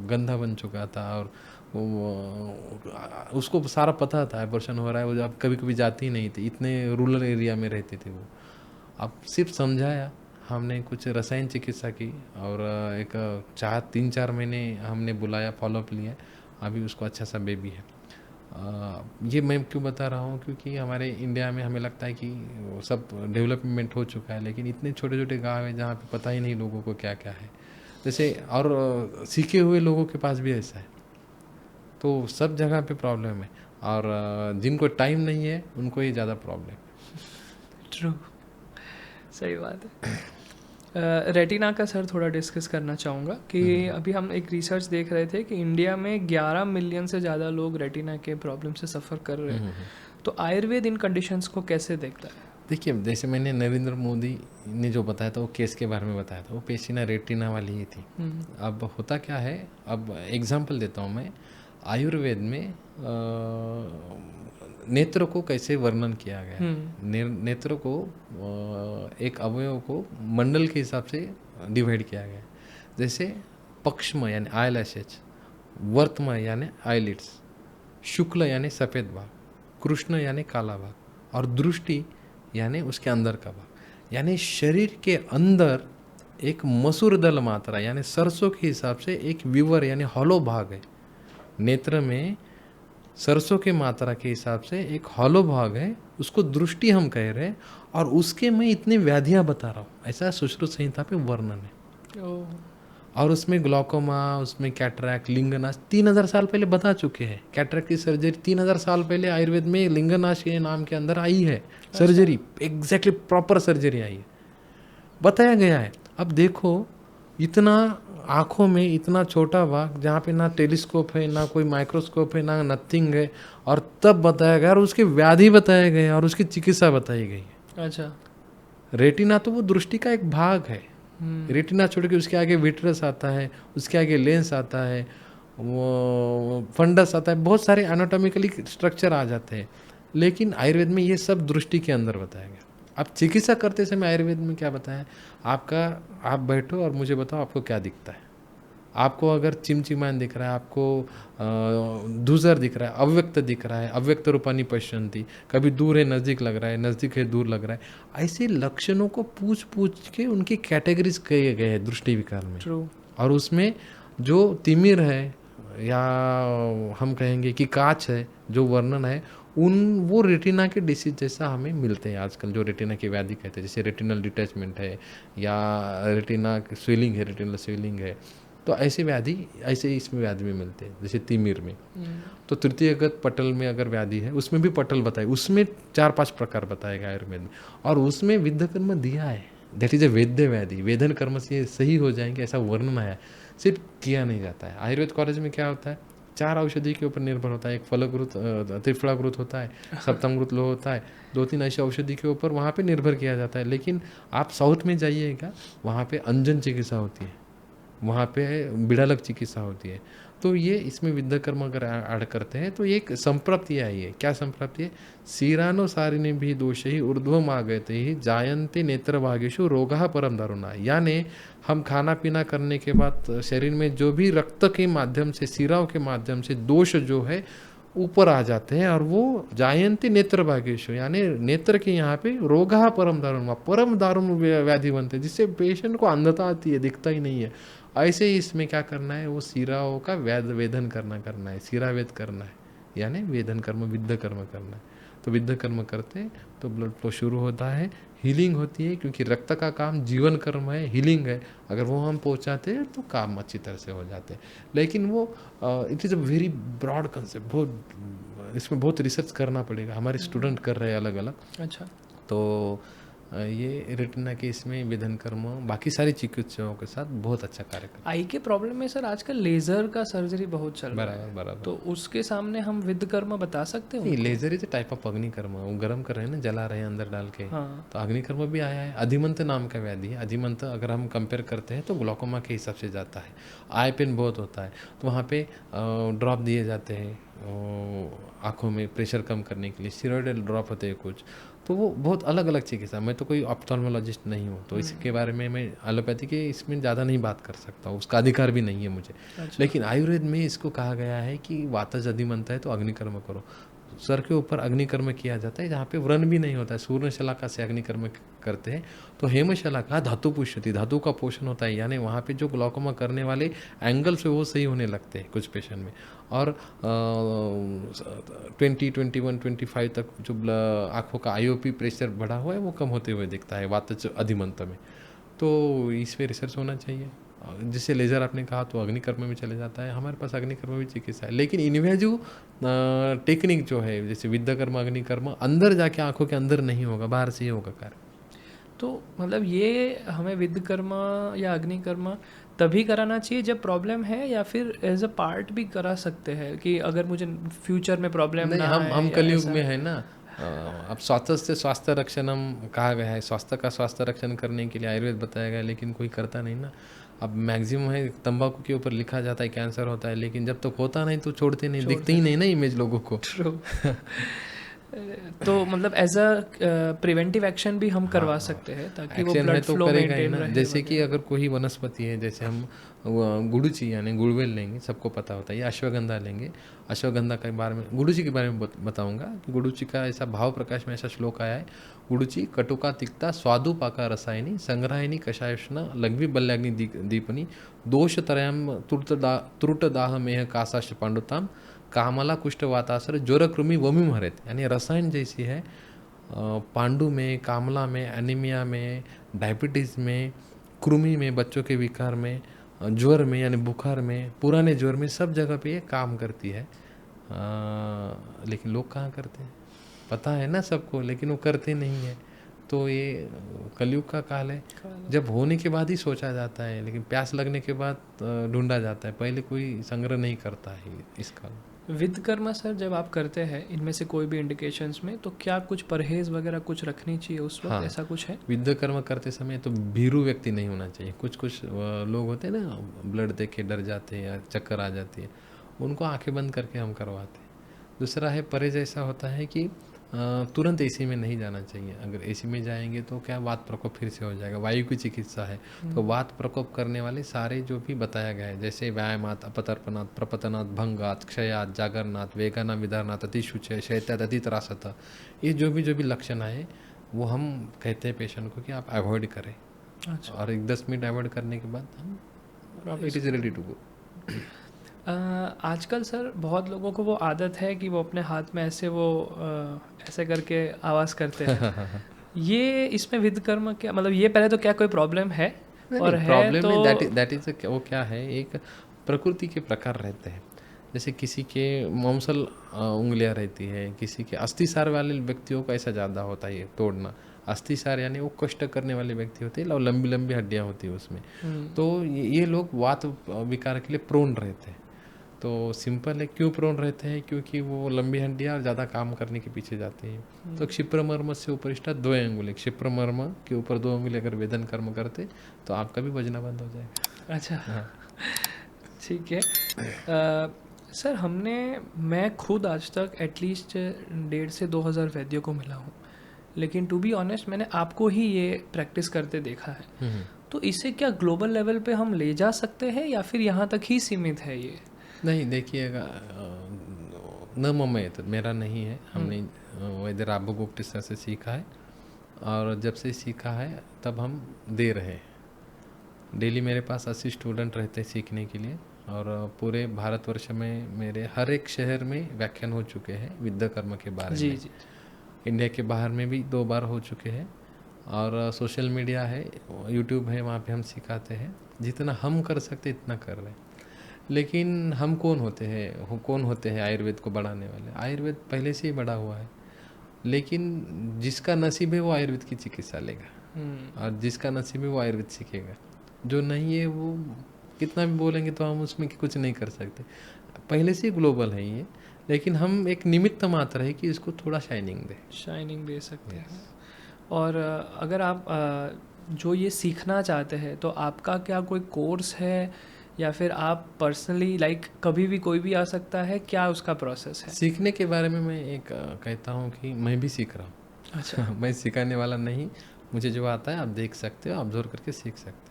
गंदा बन चुका था और उसको सारा पता था एबॉर्शन हो रहा है। वो जब कभी कभी जाती ही नहीं थी, इतने रूरल एरिया में रहती थी वो। अब सिर्फ समझाया हमने, कुछ रसायन चिकित्सा की और एक 3-4 महीने हमने बुलाया, फॉलोअप लिया। अभी उसको अच्छा सा बेबी है। ये मैं क्यों बता रहा हूँ, क्योंकि हमारे इंडिया में हमें लगता है कि वो सब डेवलपमेंट हो चुका है, लेकिन इतने छोटे छोटे गांव हैं जहाँ पे पता ही नहीं लोगों को क्या क्या है। जैसे और सीखे हुए लोगों के पास भी ऐसा है, तो सब जगह पे प्रॉब्लम है। और जिनको टाइम नहीं है उनको ही ज़्यादा प्रॉब्लम है।
ट्रू, सही बात है। रेटिना का सर थोड़ा डिस्कस करना चाहूँगा कि अभी हम एक रिसर्च देख रहे थे कि इंडिया में 11 मिलियन से ज़्यादा लोग रेटिना के प्रॉब्लम से सफ़र कर रहे हैं। तो आयुर्वेद इन कंडीशंस को कैसे देखता है?
देखिए, जैसे मैंने नरेंद्र मोदी ने जो बताया था, वो केस के बारे में बताया था, वो पेशिना रेटिना वाली ही थी। अब होता क्या है, अब एग्जांपल देता हूँ मैं। आयुर्वेद में नेत्र को कैसे वर्णन किया गया है। नेत्र को एक अवयव को मंडल के हिसाब से डिवाइड किया गया है। जैसे पक्ष्म यानी आईलैशेज, वर्तम यानी आईलिड्स, शुक्ल यानी सफ़ेद भाग, कृष्ण यानी काला भाग, और दृष्टि यानी उसके अंदर का भाग। यानी शरीर के अंदर एक मसूर दल मात्रा यानी सरसों के हिसाब से एक विवर यानी हॉलो भाग है। नेत्र में सरसों के मात्रा के हिसाब से एक हॉलो भाग है, उसको दृष्टि हम कह रहे हैं। और उसके मैं इतनी व्याधियां बता रहा हूँ, ऐसा सुश्रुत संहिता पे वर्णन है। और उसमें ग्लॉकोमा, उसमें कैटरैक्ट, लिंगनाश 3000 साल पहले बता चुके हैं। कैटरैक्ट की सर्जरी 3000 साल पहले आयुर्वेद में लिंगनाश के नाम के अंदर आई है। सर्जरी एग्जैक्टली प्रॉपर सर्जरी आई है, बताया गया है। अब देखो, इतना आँखों में इतना छोटा भाग जहाँ पे ना टेलीस्कोप है, ना कोई माइक्रोस्कोप है, ना नथिंग है, और तब बताया गया और उसके व्याधि बताए गए और उसकी चिकित्सा बताई गई।
अच्छा,
रेटिना तो वो दृष्टि का एक भाग है। रेटिना छोड़ के उसके आगे विट्रस आता है, उसके आगे लेंस आता है, वो फंडस आता है, बहुत सारे एनाटॉमिकली स्ट्रक्चर आ जाते हैं। लेकिन आयुर्वेद में ये सब दृष्टि के अंदर बताया गया। अब चिकित्सा करते समय आयुर्वेद में क्या बताया, आप बैठो और मुझे बताओ आपको क्या दिखता है। आपको अगर चिमचिमान दिख रहा है, आपको धूसर दिख रहा है, अव्यक्त दिख रहा है, अव्यक्त रूपानी पश्यंती, कभी दूर है नज़दीक लग रहा है, नज़दीक है दूर लग रहा है, ऐसे लक्षणों को पूछ पूछ के उनकी कैटेगरीज किए गए हैं दृष्टि विकार में।
True.
और उसमें जो तिमिर है या हम कहेंगे कि काच है, जो वर्णन है, वो रेटिना के डिसीज जैसा हमें मिलते हैं आजकल, जो रेटिना की व्याधि कहते हैं। जैसे रेटिनल डिटैचमेंट है या रेटिना स्वेलिंग है, रेटिनल स्वेलिंग है, तो ऐसे व्याधि ऐसे इसमें व्याधि में मिलते हैं। जैसे तिमिर में तो तृतीयगत पटल में अगर व्याधि है, उसमें भी पटल बताए, उसमें 4-5 प्रकार बताएगा आयुर्वेद में, और उसमें विद्ध कर्म दिया है। दैट इज ए वेद्य व्याधि, वेदन कर्म से सही हो जाएंगे ऐसा वर्णन आया, सिर्फ किया नहीं जाता है। आयुर्वेद कॉलेज में क्या होता है, 4 औषधि के ऊपर निर्भर होता है। एक फलग्रुत, त्रिफलाग्रुत होता है, सप्तमग्रुत लो होता है, 2-3 ऐसे औषधि के ऊपर वहाँ पे निर्भर किया जाता है। लेकिन आप साउथ में जाइएगा, वहाँ पे अंजन चिकित्सा होती है, वहाँ पे बिड़ालक चिकित्सा होती है। तो ये इसमें विद्ध कर्म अगर ऐड करते हैं तो एक संप्राप्ति आई है। क्या संप्राप्ति है, सीरानो सारिणी भी दोष ही ऊर्ध्वम आगते ही जायन्ते नेत्र भागेशु रोगा परम दारुणा। यानी हम खाना पीना करने के बाद शरीर में जो भी रक्त के माध्यम से, सिराओं के माध्यम से दोष जो है ऊपर आ जाते हैं, और वो जायन्ते नेत्र भागेशु यानी नेत्र के यहाँ पे रोगा परम दारुण व्याधि बनते हैं, जिससे पेशेंट को अंधता आती है, दिखता ही नहीं है। ऐसे ही इसमें क्या करना है, वो सिराओं का वेदन करना है, सिरा वेद करना है, यानी वेदन कर्म, विद्ध कर्म करना है। तो विद्ध कर्म करते हैं तो ब्लड फ्लो शुरू होता है, हीलिंग होती है, क्योंकि रक्त का काम जीवन कर्म है, हीलिंग है। अगर वो हम पहुंचाते हैं तो काम अच्छी तरह से हो जाते हैं। लेकिन वो it is a very broad concept, बहुत इसमें बहुत रिसर्च करना पड़ेगा। हमारे स्टूडेंट कर रहे हैं अलग अलग।
अच्छा,
तो ये रेटिना के इसमें विधन कर्म बाकी सारी चिकित्साओं के साथ बहुत अच्छा कार्य करता है।
आई के प्रॉब्लम में सर आजकल लेजर का सर्जरी बहुत चल रहा है।
बराबर।
तो उसके सामने हम विद्ध कर्म बता सकते हैं?
नहीं, लेजर इज टाइप ऑफ अग्निकर्म, वो गर्म कर रहे हैं ना, जला रहे हैं अंदर डाल के।
हाँ।
तो अग्निकर्म भी आया है। अधिमंत नाम का व्याधि है। अधिमंत अगर हम कंपेयर करते हैं तो ग्लॉकोमा के हिसाब से जाता है। आई पेन बहुत होता है, तो वहाँ पे ड्रॉप दिए जाते हैं, आँखों में प्रेशर कम करने के लिए स्टेरॉइडल ड्रॉप होते हैं कुछ, तो वो बहुत अलग अलग चिकित्सा। मैं तो कोई ऑप्थेल्मोलॉजिस्ट नहीं हूँ, तो इसके बारे में मैं एलोपैथी के इसमें ज़्यादा नहीं बात कर सकता हूँ, उसका अधिकार भी नहीं है मुझे। लेकिन आयुर्वेद में इसको कहा गया है कि वातज अधिमंत है तो अग्निकर्म करो। सर के ऊपर अग्निकर्म किया जाता है जहाँ पे व्रण भी नहीं होता है, सूर्य शलाका से अग्निकर्म करते हैं। तो हेम शलाका धातु पुष्यति, धातु का पोषण होता है, यानी वहाँ पे जो ग्लॉकोमा करने वाले एंगल्स है वो सही होने लगते हैं कुछ पेशेंट में। और 20, 21, 25 तक जो आँखों का आईओपी प्रेशर बढ़ा हुआ है वो कम होते हुए दिखता है वातज अधिमंत में। तो इस पर रिसर्च होना चाहिए। जिससे लेज़र आपने कहा तो अग्निकर्म में चले जाता है, हमारे पास अग्निकर्म भी चिकित्सा है। लेकिन इनमें जो टेक्निक जो है जैसे विद्याकर्म अग्निकर्म अंदर जाके आंखों के अंदर नहीं होगा, बाहर से ही होगा कार्य।
तो मतलब ये हमें विद्यकर्म या अग्निकर्म तभी कराना चाहिए जब प्रॉब्लम है, या फिर एज अ पार्ट भी करा सकते हैं कि अगर मुझे फ्यूचर में प्रॉब्लम ना आए?
हम कलयुग में है ना, अब स्वास्थ्य से स्वास्थ्य रक्षणम कहा गया है, स्वास्थ्य का स्वास्थ्य रक्षण करने के लिए आयुर्वेद बताया गया है, लेकिन कोई करता नहीं ना। अब मैक्सिमम है तंबाकू के ऊपर लिखा जाता है कैंसर होता है, लेकिन जब तक होता नहीं तो छोड़ते नहीं, दिखते ही नहीं ना इमेज लोगों को।
तो मतलब एज अ प्रिवेंटिव एक्शन भी हम करवा सकते हैं ताकि वो ब्लड फ्लो मेंटेन रहे।
जैसे कि अगर कोई वनस्पति है, जैसे हम गुड़ुची यानी गुड़वेल लेंगे, सबको पता होता है, या अश्वगंधा लेंगे। अश्वगंधा के बारे में, गुड़ुची के बारे में बताऊंगा कि गुड़ुची का ऐसा भाव प्रकाश में ऐसा श्लोक आया है, गुड़ुची कटुका तिक्ता स्वादु पाका रसायनी संग्रहायनी कषायष्णा लघ्वी बल्याग्नि दीपनी दोष तरयम त्रुट दाह मेह कासाश पांडुताम कामला कुष्ठ वातासर ज्वर कृमि वमिम हरित। यानी रसायन जैसी है पांडु में, कामला में, एनीमिया में, डायबिटीज़ में, कृमि में, बच्चों के विकार में, ज्वर में यानी बुखार में, पुराने ज्वर में, सब जगह पे ये काम करती है। लेकिन लोग कहाँ करते हैं, पता है ना सबको, लेकिन वो करते नहीं है। तो ये कलयुग का काल है, जब होने के बाद ही सोचा जाता है, लेकिन प्यास लगने के बाद ढूंढा जाता है, पहले कोई संग्रह नहीं करता है इस काल।
विद्यकर्म सर जब आप करते हैं इनमें से कोई भी इंडिकेशंस में, तो क्या कुछ परहेज वगैरह कुछ रखनी चाहिए उस वक्त? हाँ, ऐसा कुछ है?
विद्यकर्म करते समय तो भीरू व्यक्ति नहीं होना चाहिए। कुछ लोग होते हैं ना, ब्लड देख के डर जाते हैं या चक्कर आ जाती है, उनको आंखें बंद करके हम करवाते हैं। दूसरा है परहेज ऐसा होता है कि तुरंत एसी में नहीं जाना चाहिए। अगर एसी में जाएंगे तो क्या वात प्रकोप फिर से हो जाएगा। वायु की चिकित्सा है तो वात प्रकोप करने वाले सारे जो भी बताया गया है, जैसे व्यायामात, अपतर्पणात, प्रपतनात्, भंगात, क्षयात, जागरनाथ, वेगाना, विदारनाथ, अतिशुचय, शैत्यात, अतित्रासत, ये जो भी लक्षण आए वो हम कहते हैं पेशेंट को कि आप अवॉइड करें। अच्छा। और 10 मिनट अवॉइड करने के बाद हम it is ready to go.
आजकल सर बहुत लोगों को वो आदत है कि वो अपने हाथ में ऐसे वो ऐसे करके आवाज़ करते हैं। ये इसमें विद्यकर्म क्या मतलब, ये पहले तो क्या कोई प्रॉब्लम है? और है तो
दैट इज वो क्या है, एक प्रकृति के प्रकार रहते हैं। जैसे किसी के मांसल उंगलियां रहती है, किसी के अस्थिसार वाले व्यक्तियों का ऐसा ज़्यादा होता है ये तोड़ना। अस्थिसार यानी वो कष्ट करने वाले व्यक्ति होते हैं, लंबी लंबी हड्डियाँ होती है उसमें, तो ये लोग वात विकार के लिए प्रोन रहते हैं। तो सिंपल है, क्यों प्रोन रहते हैं? क्योंकि वो लंबी हड्डियाँ और ज़्यादा काम करने के पीछे जाती हैं। तो क्षिप्रमर्म से उपरिष्ठा 2 अंगुली, क्षिप्रमर्म के ऊपर 2 अंगुली अगर वेदन कर्म करते तो आपका भी बजना बंद हो जाएगा।
अच्छा, हाँ, ठीक है। सर मैं खुद आज तक एटलीस्ट 1,500 से 2,000 वैद्यों को मिला हूँ, लेकिन टू बी ऑनेस्ट मैंने आपको ही ये प्रैक्टिस करते देखा है। तो इसे क्या ग्लोबल लेवल पे हम ले जा सकते हैं या फिर यहाँ तक ही सीमित है ये?
नहीं, देखिएगा, न ममयत मेरा नहीं है, हमने वैद्य राघवगुप्त सर से सीखा है, और जब से सीखा है तब हम दे रहे हैं। डेली मेरे पास 80 स्टूडेंट रहते हैं सीखने के लिए, और पूरे भारतवर्ष में मेरे हर एक शहर में व्याख्यान हो चुके हैं विद्याकर्म के बारे में। जी। इंडिया के बाहर में भी 2 बार हो चुके हैं, और सोशल मीडिया है, यूट्यूब है, वहाँ पे हम सिखाते हैं। जितना हम कर सकते इतना कर रहे हैं। लेकिन हम कौन होते हैं आयुर्वेद को बढ़ाने वाले? आयुर्वेद पहले से ही बढ़ा हुआ है, लेकिन जिसका नसीब है वो आयुर्वेद की चिकित्सा लेगा, और जिसका नसीब है वो आयुर्वेद सीखेगा। जो नहीं है वो कितना भी बोलेंगे तो हम उसमें कुछ नहीं कर सकते। पहले से ही ग्लोबल है ये, लेकिन हम एक निमित्त मात्र है कि इसको थोड़ा शाइनिंग दे
सकते हैं। और अगर आप जो ये सीखना चाहते हैं तो आपका क्या कोई कोर्स है या फिर आप पर्सनली लाइक कभी भी कोई भी आ सकता है, क्या उसका प्रोसेस है?
सीखने के बारे में मैं एक कहता हूँ कि मैं भी सीख रहा हूँ।
अच्छा।
मैं सिखाने वाला नहीं, मुझे जो आता है आप देख सकते हो, ऑब्जर्व करके सीख सकते हो।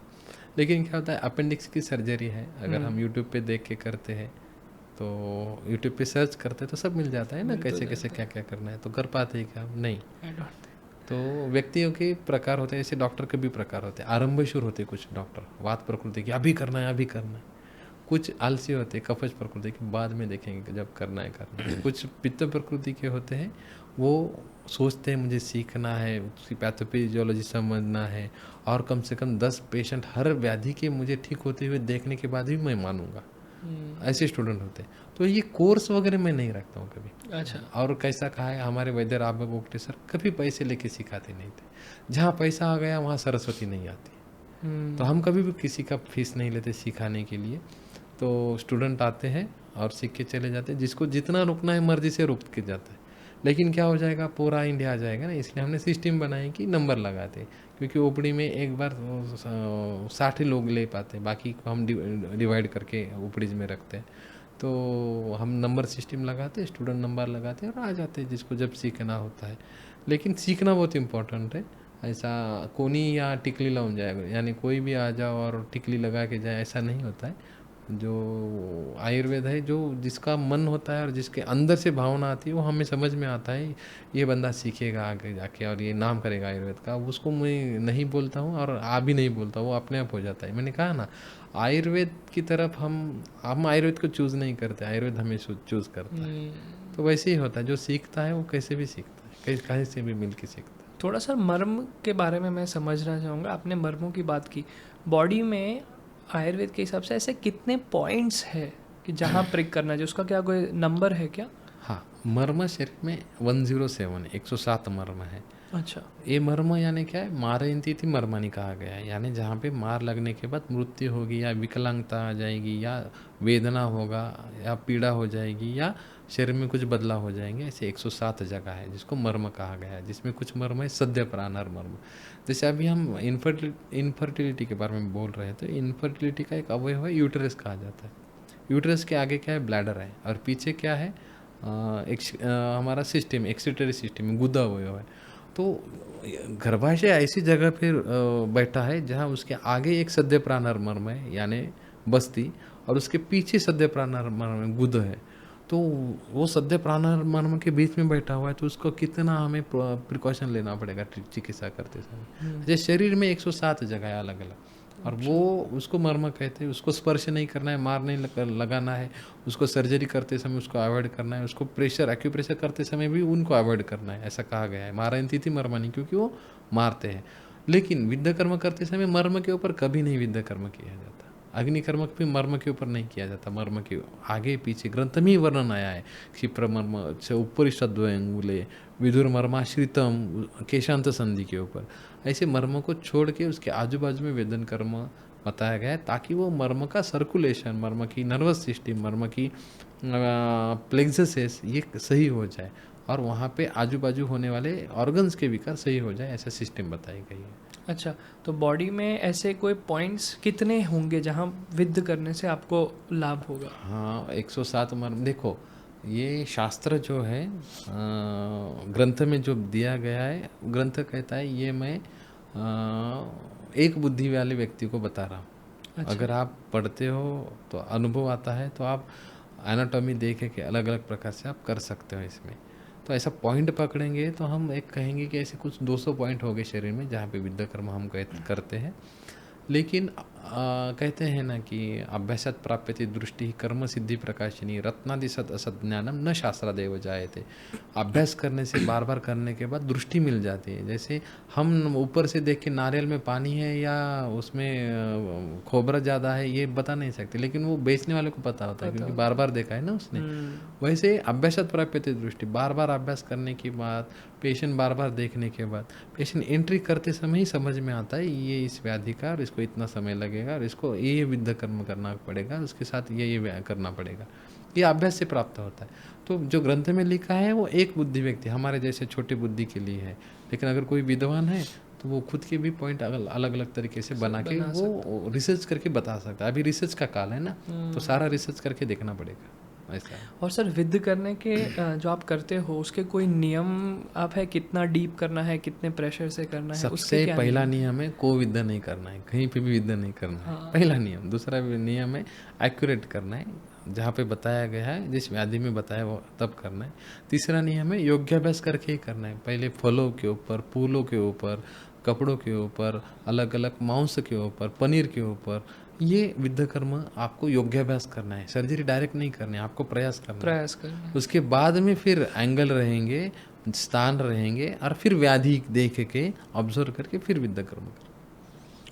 लेकिन क्या होता है, अपेंडिक्स की सर्जरी है, अगर हम यूट्यूब पे देख के करते हैं तो यूट्यूब पे सर्च करते हैं तो सब मिल जाता है ना, कैसे कैसे क्या क्या करना है, तो कर पाते हैं क्या? नहीं। तो व्यक्तियों के प्रकार होते हैं, जैसे डॉक्टर के भी प्रकार होते हैं। आरंभशूर होते हैं कुछ डॉक्टर, वात प्रकृति के, अभी करना है अभी करना है। कुछ आलसी होते हैं, कफज प्रकृति के, बाद में देखेंगे जब करना है करना है। कुछ पित्त प्रकृति के होते हैं, वो सोचते हैं मुझे सीखना है, उसकी पैथोफिजियोलॉजी समझना है, और कम से कम 10 पेशेंट हर व्याधि के मुझे ठीक होते हुए देखने के बाद भी मैं मानूंगा। ऐसे स्टूडेंट होते हैं। तो ये कोर्स वगैरह मैं नहीं रखता हूँ कभी।
अच्छा।
और कैसा कहा है हमारे वैद्य राघव बोगटे सर, कभी पैसे लेके सिखाते नहीं थे। जहाँ पैसा आ गया वहाँ सरस्वती नहीं आती। तो हम कभी भी किसी का फीस नहीं लेते सिखाने के लिए। तो स्टूडेंट आते हैं और सीख के चले जाते हैं, जिसको जितना रुकना है मर्जी से रुक के जाता है। लेकिन क्या हो जाएगा, पूरा इंडिया आ जाएगा ना, इसलिए हमने सिस्टम बनाए कि नंबर लगाते, क्योंकि ओपीडी में एक बार 60 लोग ले पाते, बाकी को हम डिवाइड करके ओपीडीज में रखते हैं। तो हम नंबर सिस्टम लगाते, स्टूडेंट नंबर लगाते और आ जाते हैं जिसको जब सीखना होता है। लेकिन सीखना बहुत इम्पोर्टेंट है। ऐसा कोनी या टिकली लाउन जाएगा, यानी कोई भी आ जाओ और टिकली लगा के जाए, ऐसा नहीं होता है। जो आयुर्वेद है, जो जिसका मन होता है और जिसके अंदर से भावना आती है, वो हमें समझ में आता है ये बंदा सीखेगा आगे जाके और ये नाम करेगा आयुर्वेद का। उसको मैं नहीं बोलता हूँ और आ भी नहीं बोलता, वो अपने आप हो जाता है। मैंने कहा ना, आयुर्वेद की तरफ हम आयुर्वेद को चूज़ नहीं करते, आयुर्वेद हमें चूज़ करता है। तो वैसे ही होता है, जो सीखता है वो कैसे भी सीखता है, कहीं से भी मिल के सीखता है।
थोड़ा सा मर्म के बारे में मैं समझना चाहूँगा। आपने मर्मों की बात की, बॉडी में आयुर्वेद के हिसाब से ऐसे कितने पॉइंट्स है कि जहाँ प्रिक करना चाहिए, उसका क्या कोई नंबर है क्या?
हाँ, मर्म शरीर में 107 107 मर्म है।
अच्छा।
ये मर्म यानी क्या है, मारयन्ती थी मर्मानी कहा गया है, यानी जहाँ पे मार लगने के बाद मृत्यु होगी या विकलांगता आ जाएगी या वेदना होगा या पीड़ा हो जाएगी या शरीर में कुछ बदलाव हो जाएंगे, ऐसे 107 जगह है जिसको मर्म कहा गया है। जिसमें कुछ मर्म है सद्य प्राणर मर्म। जैसे अभी हम इनफर्टिलिटी के बारे में बोल रहे हैं, तो इनफर्टिलिटी का एक अवयव है यूटरस कहा जाता है। यूटरस के आगे क्या है, ब्लैडर है, और पीछे क्या है, हमारा सिस्टम, एक्सिटरी सिस्टम, गुदा अवयव है। तो गर्भाशय ऐसी जगह पर बैठा है जहाँ उसके आगे एक सद्य प्राणर मर्म है यानी बस्ती, और उसके पीछे सद्य प्राणर मर्म गुद है। तो वो सद्य प्राणर मर्म के बीच में बैठा हुआ है, तो उसको कितना हमें प्रिकॉशन लेना पड़ेगा चिकित्सा करते समय। जैसे शरीर में 107 जगह है अलग अलग, और वो उसको मर्म कहते हैं। उसको स्पर्श नहीं करना है, मार नहीं लगाना है, उसको सर्जरी करते समय उसको अवॉइड करना है, उसको प्रेशर एक्यूप्रेशर करते समय भी उनको अवॉइड करना है, ऐसा कहा गया है। मारयन्ती थी मर्मानी, क्योंकि वो मारते हैं। लेकिन विद्या कर्म करते समय मर्म के ऊपर कभी नहीं विद्या कर्म किया जाता। अग्निकर्म भी मर्म के ऊपर नहीं किया जाता, मर्म के आगे पीछे ग्रंथ में ही वर्णन आया है। क्षिप्र मर्म से उपरिषद्वंगुले विदुर मर्माश्रितम केशांत संधि के ऊपर, ऐसे मर्म को छोड़ के उसके आजू बाजू में वेदन कर्म बताया गया है, ताकि वो मर्म का सर्कुलेशन, मर्म की नर्वस सिस्टम, मर्म की प्लेक्सस ये सही हो जाए, और वहाँ पे आजू बाजू होने वाले ऑर्गन्स के विकार सही हो जाए, ऐसा सिस्टम बताई गई है।
अच्छा, तो बॉडी में ऐसे कोई पॉइंट्स कितने होंगे जहाँ विद्ध करने से आपको लाभ होगा? हाँ,
107 मर्म। देखो, ये शास्त्र जो है ग्रंथ में जो दिया गया है, ग्रंथ कहता है ये मैं एक बुद्धि वाले व्यक्ति को बता रहा हूँ। अच्छा। अगर आप पढ़ते हो तो अनुभव आता है, तो आप एनाटॉमी देख के अलग अलग प्रकार से आप कर सकते हो इसमें। तो ऐसा पॉइंट पकड़ेंगे तो हम एक कहेंगे कि ऐसे कुछ 200 पॉइंट हो गए शरीर में जहाँ पे विद्या कर्म हम करते हैं। लेकिन कहते हैं ना कि अभ्यासात प्राप्यते दृष्टि कर्म सिद्धि प्रकाशिनी रत्नादि सद असद ज्ञानम न शास्त्रादेव जायते। अभ्यास करने से बार बार करने के बाद दृष्टि मिल जाती है। जैसे हम ऊपर से देख के नारियल में पानी है या उसमें खोबरा ज़्यादा है ये बता नहीं सकते, लेकिन वो बेचने वाले को पता होता है, क्योंकि बार बार देखा है ना उसने। वैसे अभ्यासात प्राप्यते दृष्टि, बार बार अभ्यास करने के बाद, पेशेंट बार बार देखने के बाद, पेशेंट एंट्री करते समय ही समझ में आता है ये इस व्याधि का, और इसको इतना समय लगेगा, और इसको ये विद्या कर्म करना पड़ेगा, उसके साथ ये करना पड़ेगा। ये अभ्यास से प्राप्त होता है। तो जो ग्रंथ में लिखा है वो एक बुद्धि व्यक्ति, हमारे जैसे छोटे बुद्धि के लिए है। लेकिन अगर कोई विद्वान है तो वो खुद के भी पॉइंट अलग अलग तरीके से बना के वो रिसर्च करके बता सकता है। अभी रिसर्च का काल है ना, तो सारा रिसर्च करके देखना पड़ेगा ऐसा है।
और सर विद करने के जो आप करते हो उसके कोई नियम आप है, कितना डीप करना है, कितने प्रेशर से करना है?
सबसे पहला नियम है को विद्या नहीं करना है, कहीं पे भी विद्या नहीं करना है। पहला नियम। दूसरा नियम है एक्यूरेट करना है, जहाँ पे बताया गया है, जिस व्याधि में बताया वो तब करना है। तीसरा नियम है योगाभ्यास करके ही करना है। पहले फलों के ऊपर, फूलों के ऊपर, कपड़ों के ऊपर, अलग अलग मांस के ऊपर, पनीर के ऊपर, ये विद्या कर्म आपको योगाभ्यास करना है। सर्जरी डायरेक्ट नहीं करनी है, आपको प्रयास करना है। उसके बाद में फिर एंगल रहेंगे, स्थान रहेंगे, और फिर व्याधि देख के ऑब्जर्व करके फिर विद्या कर्म करना।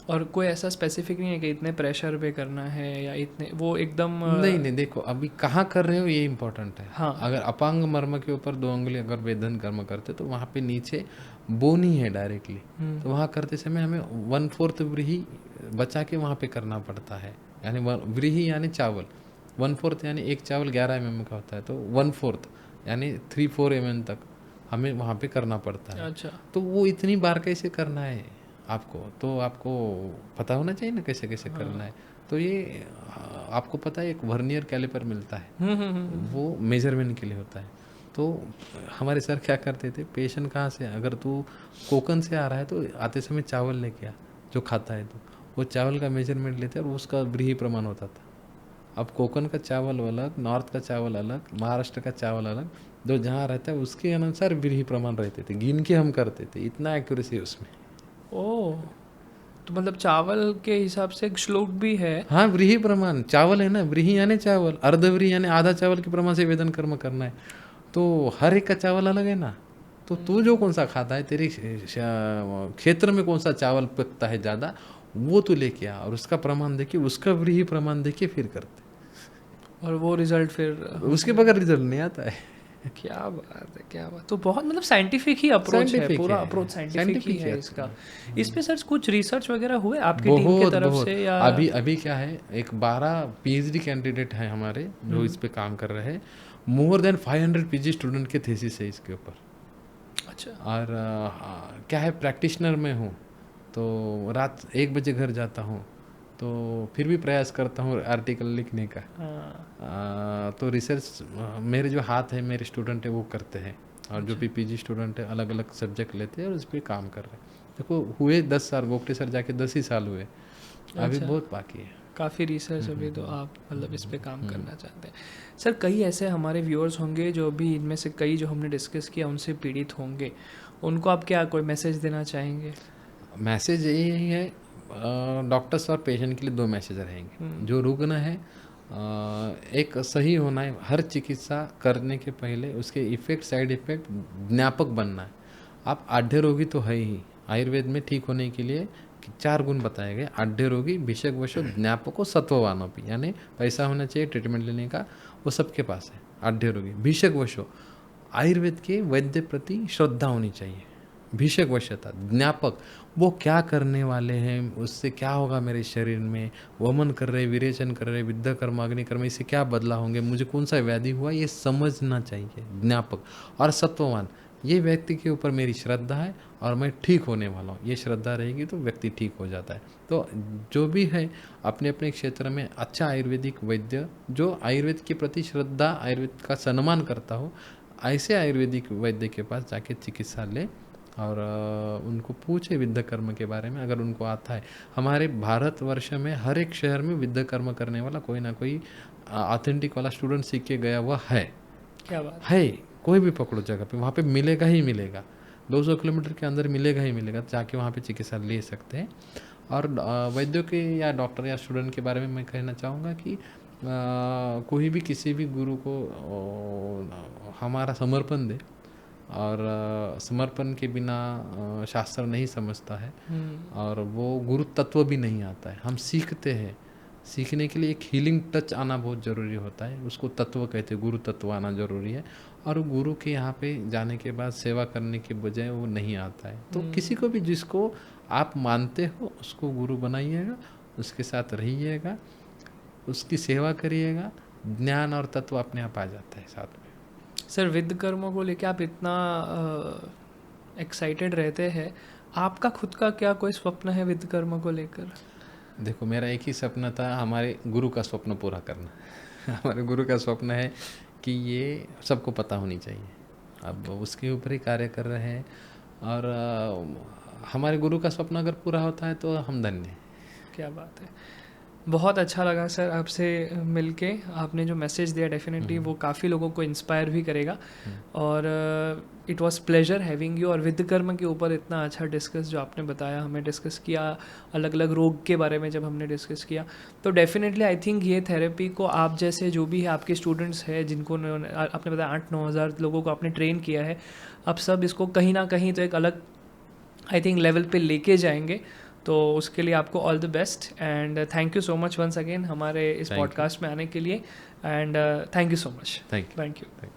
और कोई ऐसा स्पेसिफिक नहीं है कि इतने प्रेशर पे करना है या इतने, वो एकदम
नहीं, देखो अभी कहाँ कर रहे हो ये इम्पोर्टेंट है।
हाँ।
अगर अपांग मर्म के ऊपर 2 अंगुली अगर वेदन कर्म करते तो वहाँ पे नीचे बोनी है डायरेक्टली, तो वहाँ करते समय हमें 1/4 व्रीहि बचा के वहाँ पे करना पड़ता है। यानी व्रीहि यानी चावल, 1/4 यानी एक चावल 11 mm का होता है, तो 1/4 यानी 3-4 mm तक हमें वहाँ पे करना पड़ता है।
अच्छा।
तो वो इतनी बार कैसे करना है आपको, तो आपको पता होना चाहिए ना कैसे कैसे करना है। तो ये आपको पता है, एक वर्नियर कैलिपर मिलता है, वो मेजरमेंट के लिए होता है। तो हमारे सर क्या करते थे, पेशेंट कहाँ से, अगर तू कोकन से आ रहा है तो आते समय चावल लेके आ, जो खाता है तो वो चावल का मेजरमेंट लेते और उसका व्रीहि प्रमाण होता था। अब कोकन का चावल अलग, नॉर्थ का चावल अलग, महाराष्ट्र का चावल अलग, जो जहाँ रहता है उसके अनुसार व्रीहि प्रमाण रहते थे, गिन के हम करते थे, इतना एक्यूरेसी उसमें।
ओह, तो मतलब चावल के हिसाब से एक श्लोक भी है।
हाँ, व्रीहि प्रमाण, चावल है ना, व्रीहि यानी चावल, अर्धव्रीहि यानी आधा चावल के प्रमाण से वेदन कर्म करना है। तो हर एक का चावल अलग है ना, तो तू जो कौन सा खाता है, तेरे क्षेत्र में कौन सा चावल पकता है ज़्यादा, वो तू लेके आ और उसका प्रमाण देखिए, उसका व्रीहि प्रमाण देखिए, फिर करते।
और वो रिजल्ट फिर
उसके बगैर रिजल्ट नहीं आता है।
क्या बात है, क्या बात। तो बहुत मतलब साइंटिफिक ही अप्रोच है, पूरा अप्रोच साइंटिफिक ही है इसका। इस पे सर कुछ रिसर्च वगैरह हुए आपकी टीम की तरफ से या?
अभी क्या है, एक 12 PhD कैंडिडेट है हमारे जो इस पे काम कर रहे हैं। मोर देन 500 PG स्टूडेंट के थीसिस है इसके ऊपर।
अच्छा।
और क्या है, प्रैक्टिशनर में हूँ तो रात 1 बजे घर जाता हूँ, तो फिर भी प्रयास करता हूँ आर्टिकल लिखने का। तो रिसर्च मेरे जो हाथ है, मेरे स्टूडेंट है वो करते हैं, और जो भी PG स्टूडेंट है अलग अलग सब्जेक्ट लेते हैं और उस पर काम कर रहे हैं। देखो हुए 10 साल, गोपटे सर जाके 10 ही साल हुए, अभी बहुत बाकी है,
काफ़ी रिसर्च अभी। तो आप मतलब इस पे काम करना चाहते हैं सर। कई ऐसे हमारे व्यूअर्स होंगे जो भी, इनमें से कई जो हमने डिस्कस किया उनसे पीड़ित होंगे, उनको आप क्या कोई मैसेज देना चाहेंगे?
मैसेज यही है, डॉक्टर्स और पेशेंट के लिए 2 मैसेज रहेंगे। जो रुग्ण है, एक सही होना है, हर चिकित्सा करने के पहले उसके इफेक्ट, साइड इफेक्ट ज्ञापक बनना है। आप आढ़्य रोगी तो है ही, आयुर्वेद में ठीक होने के लिए 4 गुण बताए गए, आढ़्य रोगी, भिषक वशो, ज्ञापको, सत्ववानोपि, यानी पैसा होना चाहिए ट्रीटमेंट लेने का, वो सबके पास है। आढ़्य रोगी, भिषक वशो, आयुर्वेद के वैद्य प्रति श्रद्धा होनी चाहिए। भिषक वश्यता, ज्ञापक, वो क्या करने वाले हैं, उससे क्या होगा मेरे शरीर में, वमन कर रहे, विरेचन कर रहे, विद्या कर्म, अग्नि कर्म, इससे क्या बदला होंगे, मुझे कौन सा व्याधि हुआ, ये समझना चाहिए ज्ञापक। और सत्ववान, ये व्यक्ति के ऊपर मेरी श्रद्धा है और मैं ठीक होने वाला हूँ, ये श्रद्धा रहेगी तो व्यक्ति ठीक हो जाता है। तो जो भी है अपने अपने क्षेत्र में अच्छा आयुर्वेदिक वैद्य, जो आयुर्वेद के प्रति श्रद्धा, आयुर्वेद का सम्मान करता हो, ऐसे आयुर्वेदिक वैद्य के पास जाके चिकित्सा ले और उनको पूछे विद्या कर्म के बारे में, अगर उनको आता है। हमारे भारतवर्ष में हर एक शहर में विद्या कर्म करने वाला कोई ना कोई ऑथेंटिक वाला स्टूडेंट सीख के गया हुआ है।
क्या बात
है, कोई भी पकड़ो जगह पे, वहाँ पे मिलेगा ही मिलेगा, 200 किलोमीटर के अंदर मिलेगा ही मिलेगा, जाके वहाँ पे चिकित्सा ले सकते हैं। और वैद्यों के या डॉक्टर या स्टूडेंट के बारे में मैं कहना चाहूँगा कि कोई भी किसी भी गुरु को हमारा समर्पण दे, और समर्पण के बिना शास्त्र नहीं समझता है, और वो गुरु तत्व भी नहीं आता है। हम सीखते हैं, सीखने के लिए एक हीलिंग टच आना बहुत ज़रूरी होता है, उसको तत्व कहते हैं, गुरु तत्व आना ज़रूरी है। और गुरु के यहाँ पे जाने के बाद सेवा करने के बजाय वो नहीं आता है। तो किसी को भी जिसको आप मानते हो उसको गुरु बनाइएगा, उसके साथ रहिएगा, उसकी सेवा करिएगा, ज्ञान और तत्व अपने आप आ जाता है साथ में।
सर विद्या कर्मों को लेके आप इतना एक्साइटेड रहते हैं, आपका खुद का क्या कोई स्वप्न है विद कर्म को लेकर?
देखो, मेरा एक ही सपना था, हमारे गुरु का स्वप्न पूरा करना। हमारे गुरु का स्वप्न है कि ये सबको पता होनी चाहिए। अब उसके ऊपर ही कार्य कर रहे हैं, और हमारे गुरु का स्वप्न अगर पूरा होता है तो हम धन्य हैं।
क्या बात है, बहुत अच्छा लगा सर आपसे मिलके। आपने जो मैसेज दिया डेफिनेटली वो काफ़ी लोगों को इंस्पायर भी करेगा, और it was pleasure having you. और विद कर्म के ऊपर इतना अच्छा डिस्कस जो आपने बताया, हमें डिस्कस किया अलग अलग रोग के बारे में जब हमने डिस्कस किया, तो डेफिनेटली आई थिंक ये थेरेपी को आप जैसे जो भी है आपके स्टूडेंट्स हैं, जिनको आपने बताया 8-9 हज़ार लोगों को आपने ट्रेन किया है, अब सब इसको कहीं ना कहीं तो एक अलग आई थिंक लेवल पे लेके जाएंगे। तो उसके लिए आपको all the best, and thank you so much once again हमारे इस पॉडकास्ट में आने के लिए, and thank you so much.
Thank you.
Thank you.